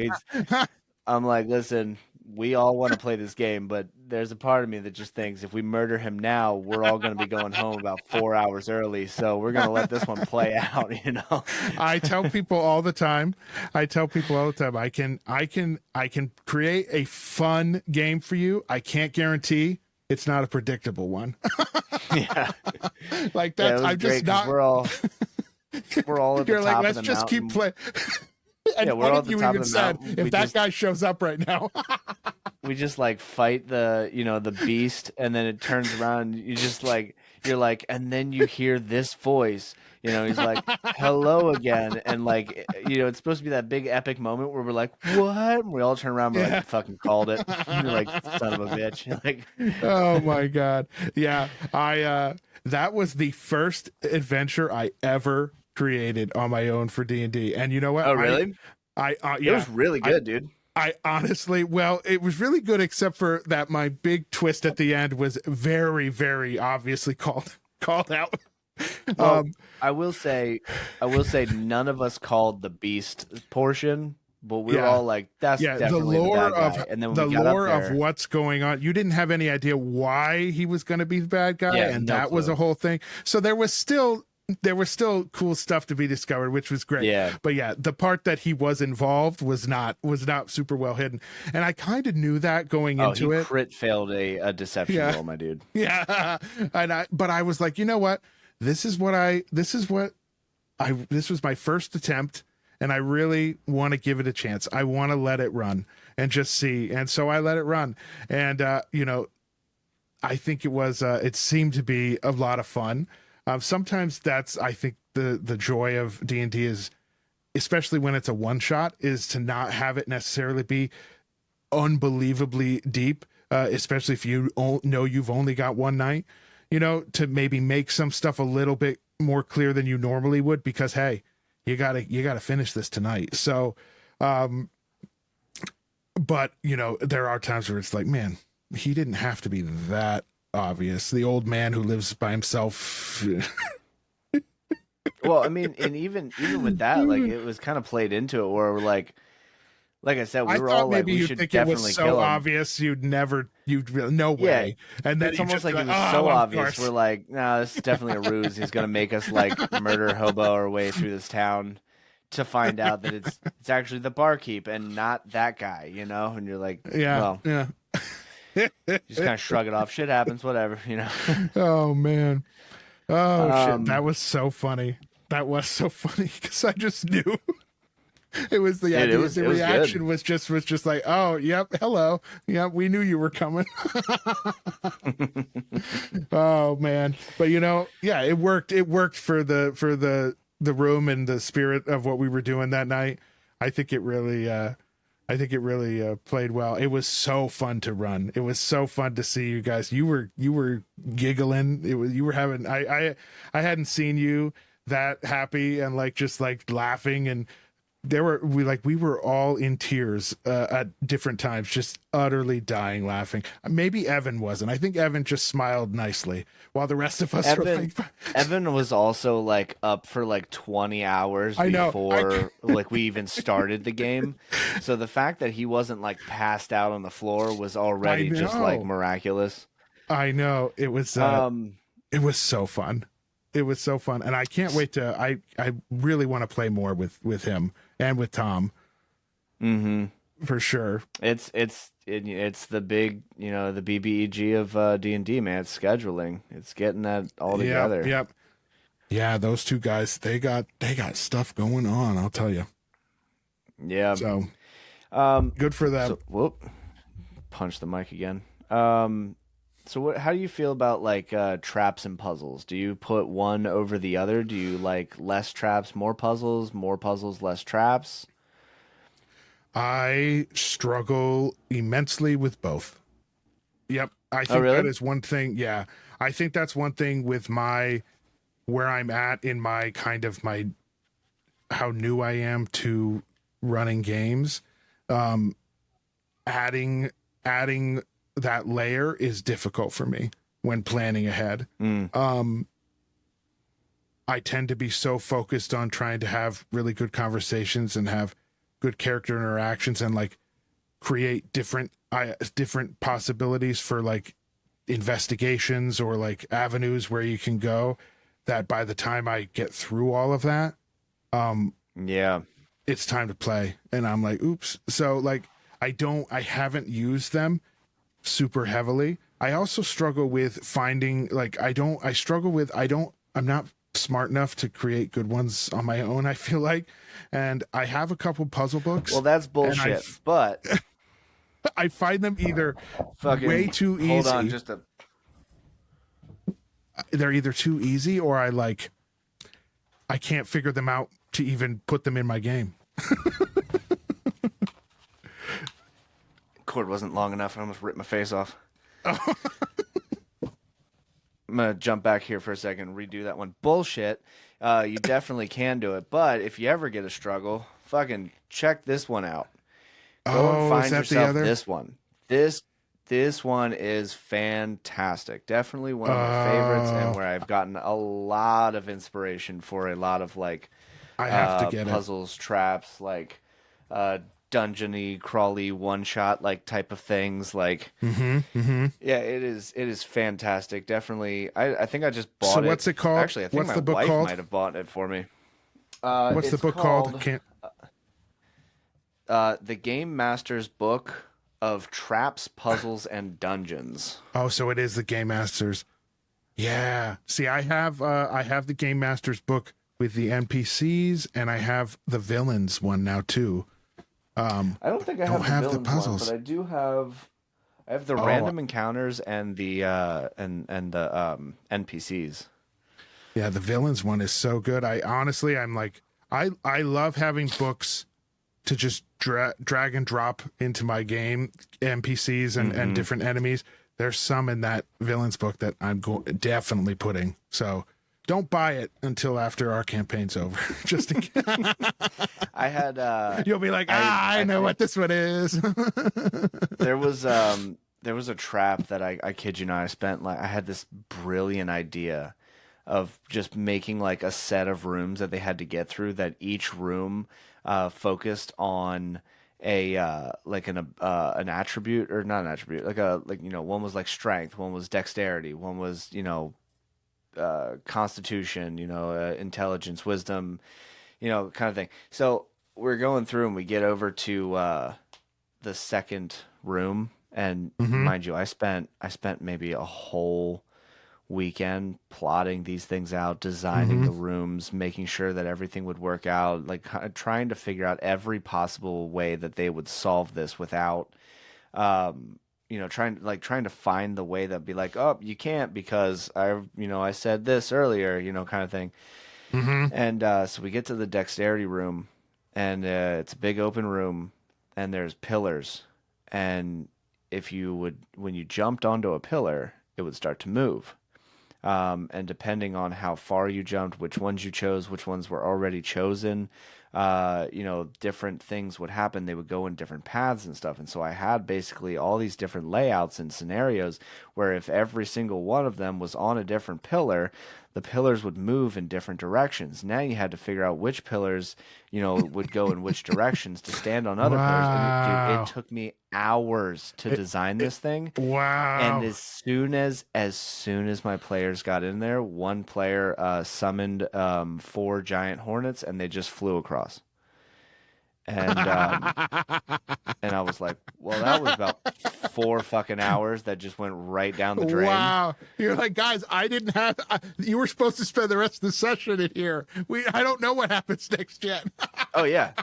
S1: I'm like, listen, we all want to play this game, but there's a part of me that just thinks if we murder him now, we're all going to be going home about 4 hours early. So we're going to let this one play out.
S2: I tell people all the time. I tell people all the time. I can create a fun game for you. I can't guarantee it's not a predictable one.
S1: Yeah.
S2: Like
S1: Yeah, it
S2: that's
S1: was
S2: I'm
S1: great
S2: just
S1: because
S2: not.
S1: we're all at the
S2: You're like,
S1: top of
S2: let's
S1: the
S2: just keep
S1: mountain.
S2: playing.
S1: Yeah,
S2: And
S1: we're
S2: one
S1: all
S2: of
S1: at the
S2: you
S1: top
S2: even
S1: of the
S2: said,
S1: mountain.
S2: if that guy shows up right now.
S1: We just like fight the beast, and then it turns around and you're like, and then you hear this voice, he's like, hello again. And like, it's supposed to be that big epic moment where we're like, what? And we all turn around, we're like,
S2: Yeah.
S1: fucking called it. You're like, son of a bitch. You're like,
S2: Oh my god. Yeah, I that was the first adventure I ever created on my own for D&D. And you know what?
S1: oh really? It
S2: Yeah.
S1: was really
S2: I
S1: good, dude.
S2: I honestly, well, it was really good except for that my big twist at the end was very very obviously called out.
S1: Well,
S2: Um
S1: I will say none of us called the beast portion, but we were
S2: yeah.
S1: all like, that's
S2: Yeah,
S1: definitely the bad guy. And then when we
S2: the
S1: got up
S2: lore of
S1: there,
S2: what's going on. You didn't have any idea why he was going to be the bad guy,
S1: yeah,
S2: and
S1: no
S2: that was a
S1: clue.
S2: whole thing. So there was still cool stuff to be discovered, which was great.
S1: Yeah.
S2: But yeah, the part that he was involved was not super well hidden, and I kind of knew that going
S1: Oh, he
S2: into it.
S1: crit failed a deception
S2: Yeah,
S1: roll, my dude.
S2: yeah, but I was like, you know what? This was my first attempt, and I really want to give it a chance. I want to let it run and just see. And so I let it run, and I think it seemed to be a lot of fun. Sometimes that's I think the joy of D&D is, especially when it's a one shot, is to not have it necessarily be unbelievably deep. Especially if you know you've only got one night, to maybe make some stuff a little bit more clear than you normally would, because hey, you gotta finish this tonight. So, um, but there are times where it's like, man, he didn't have to be that obvious. The old man who lives by himself.
S1: Well, I mean, and even with that, like it was kind of played into it where we're like I said, we
S2: I
S1: were
S2: thought
S1: all like,
S2: maybe
S1: we
S2: you'd
S1: should
S2: think it was
S1: definitely
S2: so
S1: kill him.
S2: obvious no
S1: Yeah,
S2: way, and then
S1: it's
S2: you
S1: almost
S2: just be
S1: like it
S2: like,
S1: was so
S2: oh, of
S1: obvious.
S2: course.
S1: We're like, nah, this is definitely a ruse. He's gonna make us like murder hobo our way through this town to find out that it's actually the barkeep and not that guy. And you're like,
S2: Yeah,
S1: well,
S2: yeah.
S1: just kind of shrug it off. Shit happens, whatever.
S2: Oh man. Oh shit, that
S1: Um,
S2: was so funny. That was so funny because I just knew it was the
S1: dude, it
S2: idea.
S1: was
S2: The
S1: it was good.
S2: reaction was just like, oh, yep, hello, yep, we knew you were coming. Oh man, but yeah, it worked. It worked for the room and the spirit of what we were doing that night. I think it really. Played well. It was so fun to run. It was so fun to see you guys. You were giggling. You were having. I hadn't seen you that happy and like just like laughing and we were all in tears at different times, just utterly dying laughing. Maybe Evan wasn't. I think Evan just smiled nicely while the rest of us were
S1: Evan
S2: like,
S1: Evan was also like up for like 20 hours
S2: I know,
S1: before like we even started the game. So the fact that he wasn't like passed out on the floor was
S2: I
S1: already just like
S2: know,
S1: miraculous.
S2: I know.
S1: Um
S2: It was so fun. It was so fun, and I can't wait to. I really want to play more with him and with Tom
S1: mhm.
S2: for sure.
S1: It's the big, the BBEG of D&D, man. It's scheduling. It's getting that all
S2: Yep,
S1: together.
S2: yep. Yeah, those two guys, they got stuff going on, I'll tell you.
S1: Yeah.
S2: So
S1: Um
S2: good for them.
S1: so whoop, punch the mic again. So how do you feel about like traps and puzzles? Do you put one over the other? Do you like less traps, more puzzles, less traps?
S2: I struggle immensely with both. Yep. I
S1: Oh,
S2: think that
S1: really?
S2: is one thing. Yeah. I think that's one thing with my where I'm at in my kind of my how new I am to running games. Um adding that layer is difficult for me when planning ahead.
S1: Mm,
S2: Um I tend to be so focused on trying to have really good conversations and have good character interactions and like create different possibilities for like investigations or like avenues where you can go that by the time I get through all of that um
S1: yeah.
S2: it's time to play and I'm like oops. So like I haven't used them super heavily. I also struggle with finding like I struggle with I'm not smart enough to create good ones on my own, I feel like. And I have a couple puzzle
S1: Well,
S2: books
S1: that's
S2: and
S1: bullshit. But
S2: I find them either way
S1: fucking
S2: too
S1: hold on,
S2: easy.
S1: just a
S2: They're either too easy or I can't figure them out to even put them in my game.
S1: cord wasn't long enough. I almost ripped my face off. I'm gonna jump back here for a second, redo that one. Bullshit. You definitely can do it, but if you ever get a struggle, fucking check this one out. Go and
S2: Oh, is
S1: find
S2: that the
S1: yourself
S2: other?
S1: this one. This one is fantastic. Definitely one of my favorites, and
S2: Oh,
S1: where I've gotten a lot of inspiration for a lot of like
S2: I have to get it.
S1: puzzles, traps, like uh, dungeony, crawly, one shot like type of things. Like,
S2: Mm-hmm. Mm-hmm.
S1: yeah, it is fantastic. Definitely, I think I just
S2: So
S1: bought it.
S2: what's it called?
S1: Actually, I think
S2: What's
S1: my
S2: the book
S1: wife
S2: called?
S1: might have bought it for me.
S2: What's the
S1: It's
S2: book called?
S1: called
S2: Can't.
S1: The Game Master's Book of Traps, Puzzles, and Dungeons.
S2: Oh, so it is the Game Masters. Yeah. See, I have the Game Masters book with the NPCs, and I have the villains one now too.
S1: I don't think I
S2: Don't
S1: have the
S2: have the
S1: villains one, but
S2: puzzles.
S1: I do have. I have the
S2: Oh,
S1: random encounters and the NPCs.
S2: yeah, the villains one is so good. I honestly, I'm like, I love having books to just drag and drop into my game NPCs and
S1: Mm-hmm.
S2: different enemies. There's some in that villains book that I'm definitely putting. So don't buy it until after our campaign's over. Just in case.
S1: I had
S2: You'll be like, I
S1: I
S2: know
S1: think
S2: what this one is.
S1: there was a trap that I kid you not, I spent like I had this brilliant idea of just making like a set of rooms that they had to get through, that each room focused on a like an attribute, or not an attribute, like one was like strength, one was dexterity, one was constitution, intelligence, wisdom, kind of thing. So we're going through and we get over to the second room, and
S2: Hmm.
S1: mind you, I spent maybe a whole weekend plotting these things out, designing
S2: Hmm.
S1: the rooms, making sure that everything would work out, like kind of trying to figure out every possible way that they would solve this without trying to find the way that'd be like, oh, you can't because I said this earlier, kind of thing.
S2: Hmm.
S1: And so we get to the dexterity room, and it's a big open room, and there's pillars. And when you jumped onto a pillar, it would start to move. And depending on how far you jumped, which ones you chose, which ones were already chosen, different things would happen. They would go in different paths and stuff. And so I had basically all these different layouts and scenarios where if every single one of them was on a different pillar, the pillars would move in different directions. Now you had to figure out which pillars, would go in which directions to stand on other pillars. And dude, it
S2: Wow.
S1: took me hours to
S2: It,
S1: design
S2: it,
S1: this thing. And
S2: wow.
S1: as soon as my players got in there, one player summoned four giant hornets, and they just flew across. And I was like, well, that was about 4 fucking hours that just went right down the drain.
S2: Wow. You're like, guys, I didn't have, you were supposed to spend the rest of the session in here. I don't know what happens next yet.
S1: Oh yeah,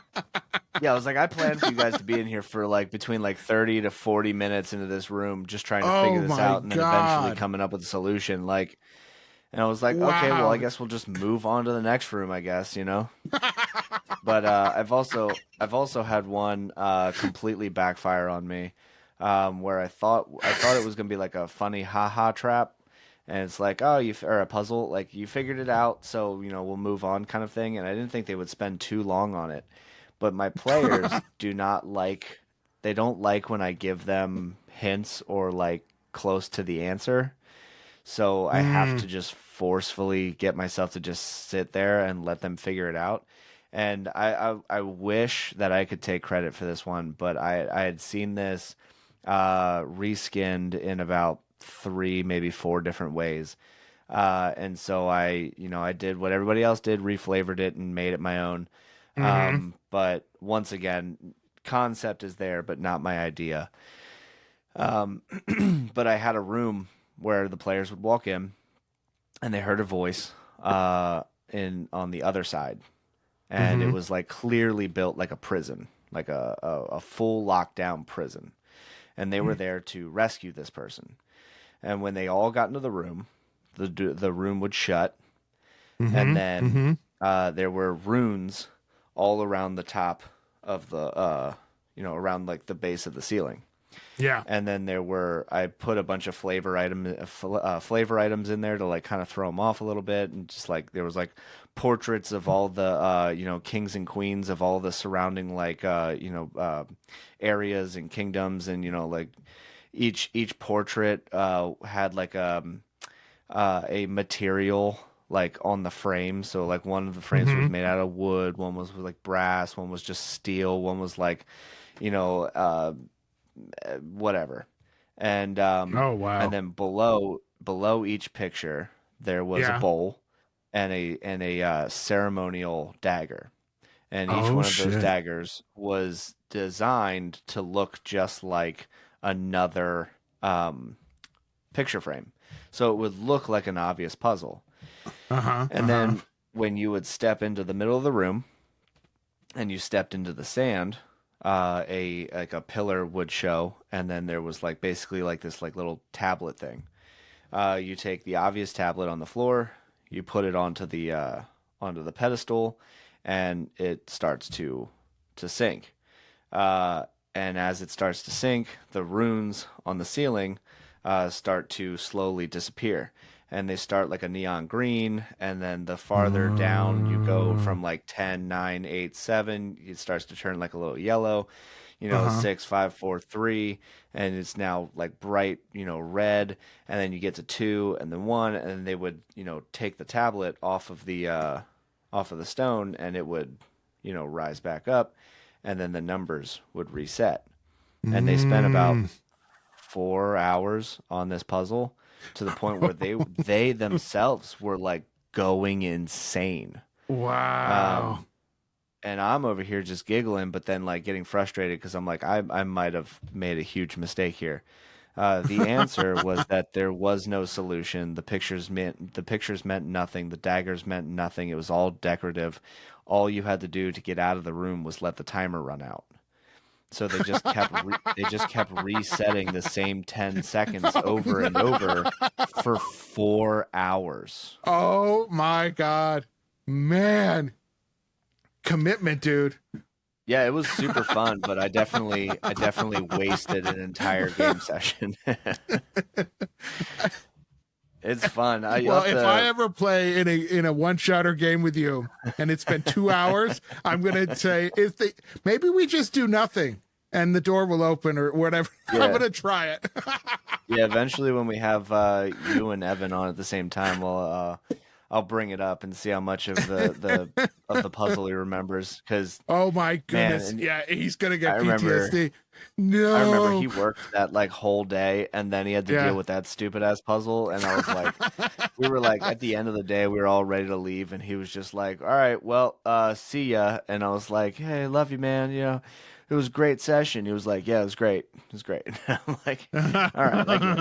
S1: yeah. I was like, I planned for you guys to be in here for like between like 30 to 40 minutes into this room, just trying to figure
S2: Oh
S1: this
S2: my
S1: out, and then eventually
S2: God.
S1: coming up with a solution. Like, and I was like, okay, well, I
S2: Wow.
S1: guess we'll just move on to the next room, I guess. But I've also had one completely backfire on me, where I thought it was gonna be like a funny haha trap, and it's like, oh, or a puzzle, like you figured it out, so we'll move on kind of thing. And I didn't think they would spend too long on it, but my players do not like, they don't like when I give them hints or like close to the answer. So I have
S2: Mm.
S1: to just forcefully get myself to just sit there and let them figure it out. And I wish that I could take credit for this one, but I had seen this reskinned in about three, maybe four different ways. And so I did what everybody else did, reflavored it and made it my own.
S2: Hmm.
S1: But once again, concept is there, but not my idea. Um, but I had a room where the players would walk in and they heard a voice in on the other side, and it
S2: Hmm.
S1: was like clearly built like a prison, like a full lockdown prison, and they were there to rescue this person. And when they all got into the room, the room would shut, and
S2: Hmm.
S1: then
S2: Hmm.
S1: there were runes all around the top of the around like the base of the ceiling.
S2: Yeah.
S1: And then I put a bunch of flavor items in there to like kind of throw them off a little bit, and just like there was like portraits of all the kings and queens of all the surrounding like areas and kingdoms, and like each portrait had like a material like on the frame. So like one of the frames was
S2: Hmm.
S1: made out of wood, one was like brass, one was just steel, one was like you know uh whatever. And
S2: Oh,
S1: and
S2: wow.
S1: then below each picture there was a
S2: Yeah.
S1: bowl and a ceremonial dagger. And each
S2: Oh,
S1: one of those
S2: shit.
S1: daggers was designed to look just like another um, picture frame. So it would look like an obvious puzzle.
S2: Uh-huh.
S1: And
S2: Uh-huh.
S1: then when you would step into the middle of the room and you stepped into the sand, a pillar would show, and then there was like basically like this like little tablet thing. You take the obvious tablet on the floor, you put it onto the pedestal, and it starts to sink. Uh, and as it starts to sink, the runes on the ceiling start to slowly disappear. And they start like a neon green, and then the farther down you go
S2: Uh,
S1: from like 10, 9, 8, 7, it starts to turn like a little yellow,
S2: uh-huh.
S1: 6, 5, 4, 3, and it's now like bright, red. And then you get to 2 and then 1, and then they would, take the tablet off of the stone, and it would, rise back up, and then the numbers would reset. And they spent about
S2: Mm.
S1: 4 hours on this puzzle, to the point where they themselves were like going insane.
S2: Wow.
S1: Um, and I'm over here just giggling, but then like getting frustrated because I'm like, I might have made a huge mistake here. The answer was that there was no solution. The pictures meant nothing. The daggers meant nothing. It was all decorative. All you had to do to get out of the room was let the timer run out. So they just kept resetting the same 10 seconds
S2: Oh,
S1: over and over
S2: no.
S1: for 4 hours.
S2: Oh my God. Man. Commitment, dude.
S1: Yeah, it was super fun, but I definitely wasted an entire game session. It's fun. You'll
S2: Well,
S1: have
S2: if I
S1: to.
S2: ever play in a one-shotter game with you and it's been 2 hours, I'm gonna say maybe we just do nothing and the door will open or whatever. I'm
S1: Yeah.
S2: gonna try it.
S1: Yeah, eventually when we have you and Evan on at the same time, I'll bring it up and see how much of the puzzle he remembers. Because
S2: Oh my
S1: man,
S2: goodness.
S1: and
S2: Yeah, he's gonna
S1: I
S2: get
S1: remember
S2: PTSD.
S1: I remember
S2: No.
S1: he worked that like whole day, and then he had to deal
S2: Yeah.
S1: with that stupid ass puzzle. And I was like, we were like at the end of the day, we were all ready to leave, and he was just like, "All right, well, see ya." And I was like, "Hey, love you, man. You know, it was a great session." He was like, "Yeah, it was great. It was great." I'm like, "All right, I get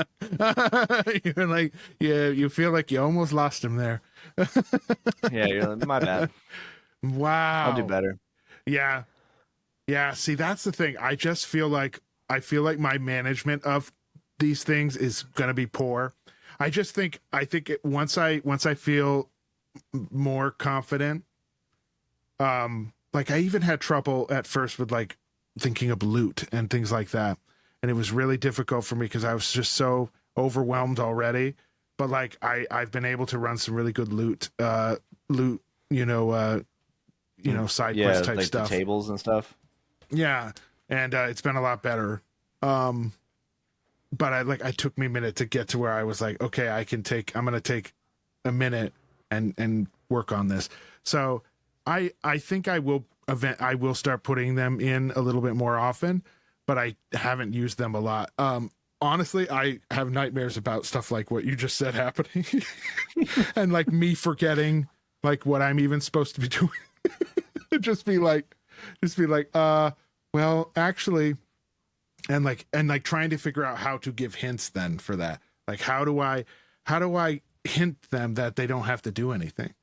S1: it." You know,
S2: You're like, yeah, you feel like you almost lost him there.
S1: yeah, you're like, my bad. I'll do
S2: Wow.
S1: better.
S2: Yeah. Yeah. See, that's the thing. I feel like my management of these things is going to be poor. I think once I feel more confident, like I even had trouble at first with like thinking of loot and things like that. And it was really difficult for me because I was just so overwhelmed already. But like I've been able to run some really good loot, side
S1: Yeah,
S2: quest type
S1: like the
S2: stuff.
S1: tables and stuff.
S2: Yeah. And it's been a lot better. But I took me a minute to get to where I was like, okay, I'm gonna take a minute and work on this. So I think I will start putting them in a little bit more often, but I haven't used them a lot. Honestly, I have nightmares about stuff like what you just said happening and like me forgetting like what I'm even supposed to be doing. just be like, well, actually, and like trying to figure out how to give hints then for that. Like, how do I hint them that they don't have to do anything?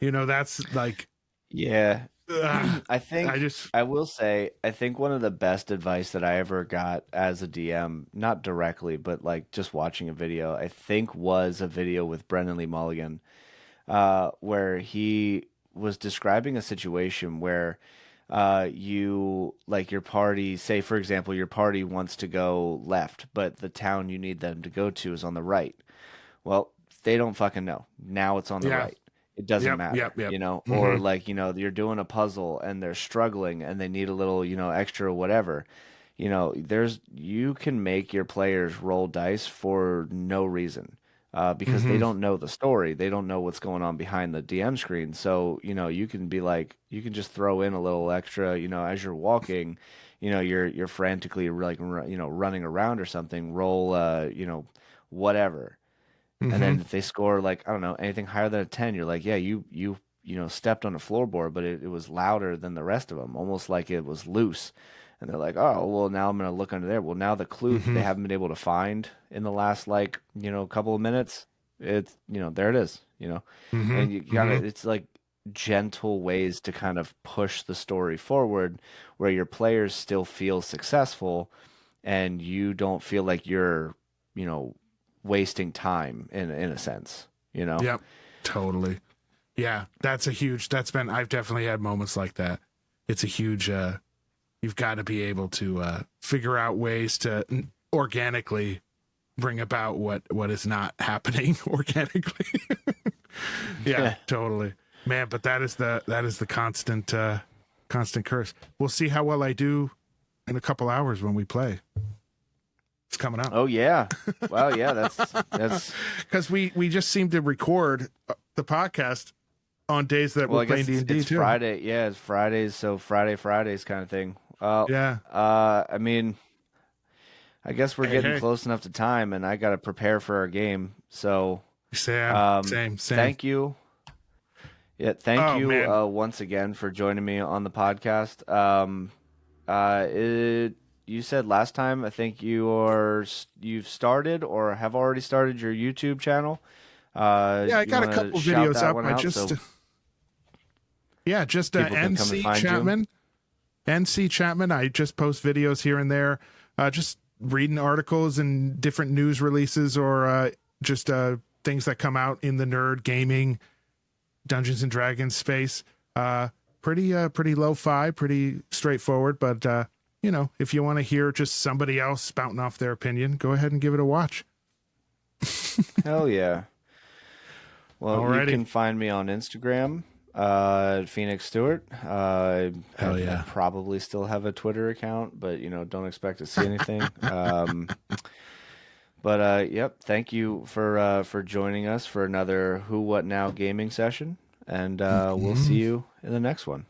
S2: That's like,
S1: Yeah.
S2: ugh, I
S1: I
S2: just,
S1: will say, I think one of the best advice that I ever got as a DM, not directly, but like just watching a video, I think was a video with Brendan Lee Mulligan, where he was describing a situation where you like your party, say for example, your party wants to go left, but the town you need them to go to is on the right. Well, they don't fucking know. Now it's on the
S2: yeah,
S1: right. It doesn't
S2: yep,
S1: matter,
S2: yep, yep.
S1: or
S2: Hmm.
S1: like, you're doing a puzzle and they're struggling and they need a little, extra whatever. You can make your players roll dice for no reason. Because they
S2: Hmm.
S1: don't know the story. They don't know what's going on behind the DM screen. So, you can be like, you can just throw in a little extra, as you're walking, you're frantically like, running around or something, roll, whatever. And
S2: Hmm.
S1: then if they score like, I don't know, anything higher than a 10, you're like, yeah, you stepped on a floorboard, but it was louder than the rest of them, almost like it was loose. And they're like, oh, well, now I'm going to look under there. Well, now the clue that they
S2: Hmm.
S1: haven't been able to find in the last, like, couple of minutes, it's, there it is,
S2: Hmm.
S1: and you gotta,
S2: Hmm.
S1: it's like gentle ways to kind of push the story forward where your players still feel successful and you don't feel like you're, you know, wasting time in a sense, you know?
S2: Yep, totally. Yeah, I've definitely had moments like that. It's a huge, you've got to be able to figure out ways to organically bring about what is not happening organically. Yeah,
S1: Yeah.
S2: totally. Man, but that is the constant curse. We'll see how well I do in a couple hours when we play. It's coming up.
S1: Oh yeah. Well, yeah, that's
S2: Because we just seem to record the podcast on days that
S1: well,
S2: we're
S1: I
S2: playing
S1: guess
S2: D&D
S1: it's
S2: too.
S1: Friday. Yeah, it's Fridays, so Fridays kind of thing.
S2: Yeah.
S1: I mean, I guess we're
S2: Hey,
S1: getting
S2: hey.
S1: close enough to time and I got to prepare for our game. So,
S2: Sam.
S1: um
S2: Same.
S1: thank you. Yeah, thank
S2: Oh
S1: you
S2: man.
S1: once again for joining me on the podcast. You said last time, I think you've started or have already started your YouTube channel.
S2: Yeah, I
S1: You
S2: got a
S1: want to
S2: couple
S1: shout
S2: videos
S1: that
S2: up.
S1: one
S2: I
S1: out
S2: just
S1: so
S2: just
S1: people can come and
S2: NC
S1: find you?
S2: Chapman. NC Chapman. I just post videos here and there. Just reading articles and different news releases or just things that come out in the nerd gaming Dungeons and Dragons space. Pretty lo-fi, pretty straightforward, but if you want to hear just somebody else spouting off their opinion, go ahead and give it a watch.
S1: Hell yeah. Well, you
S2: Alrighty.
S1: can find me on Instagram, Phoenix Stewart.
S2: Hell
S1: I
S2: yeah.
S1: probably still have a Twitter account, but don't expect to see anything. But yep, thank you for joining us for another Who What Now gaming session, and we'll see
S2: Mhm.
S1: you in the next one.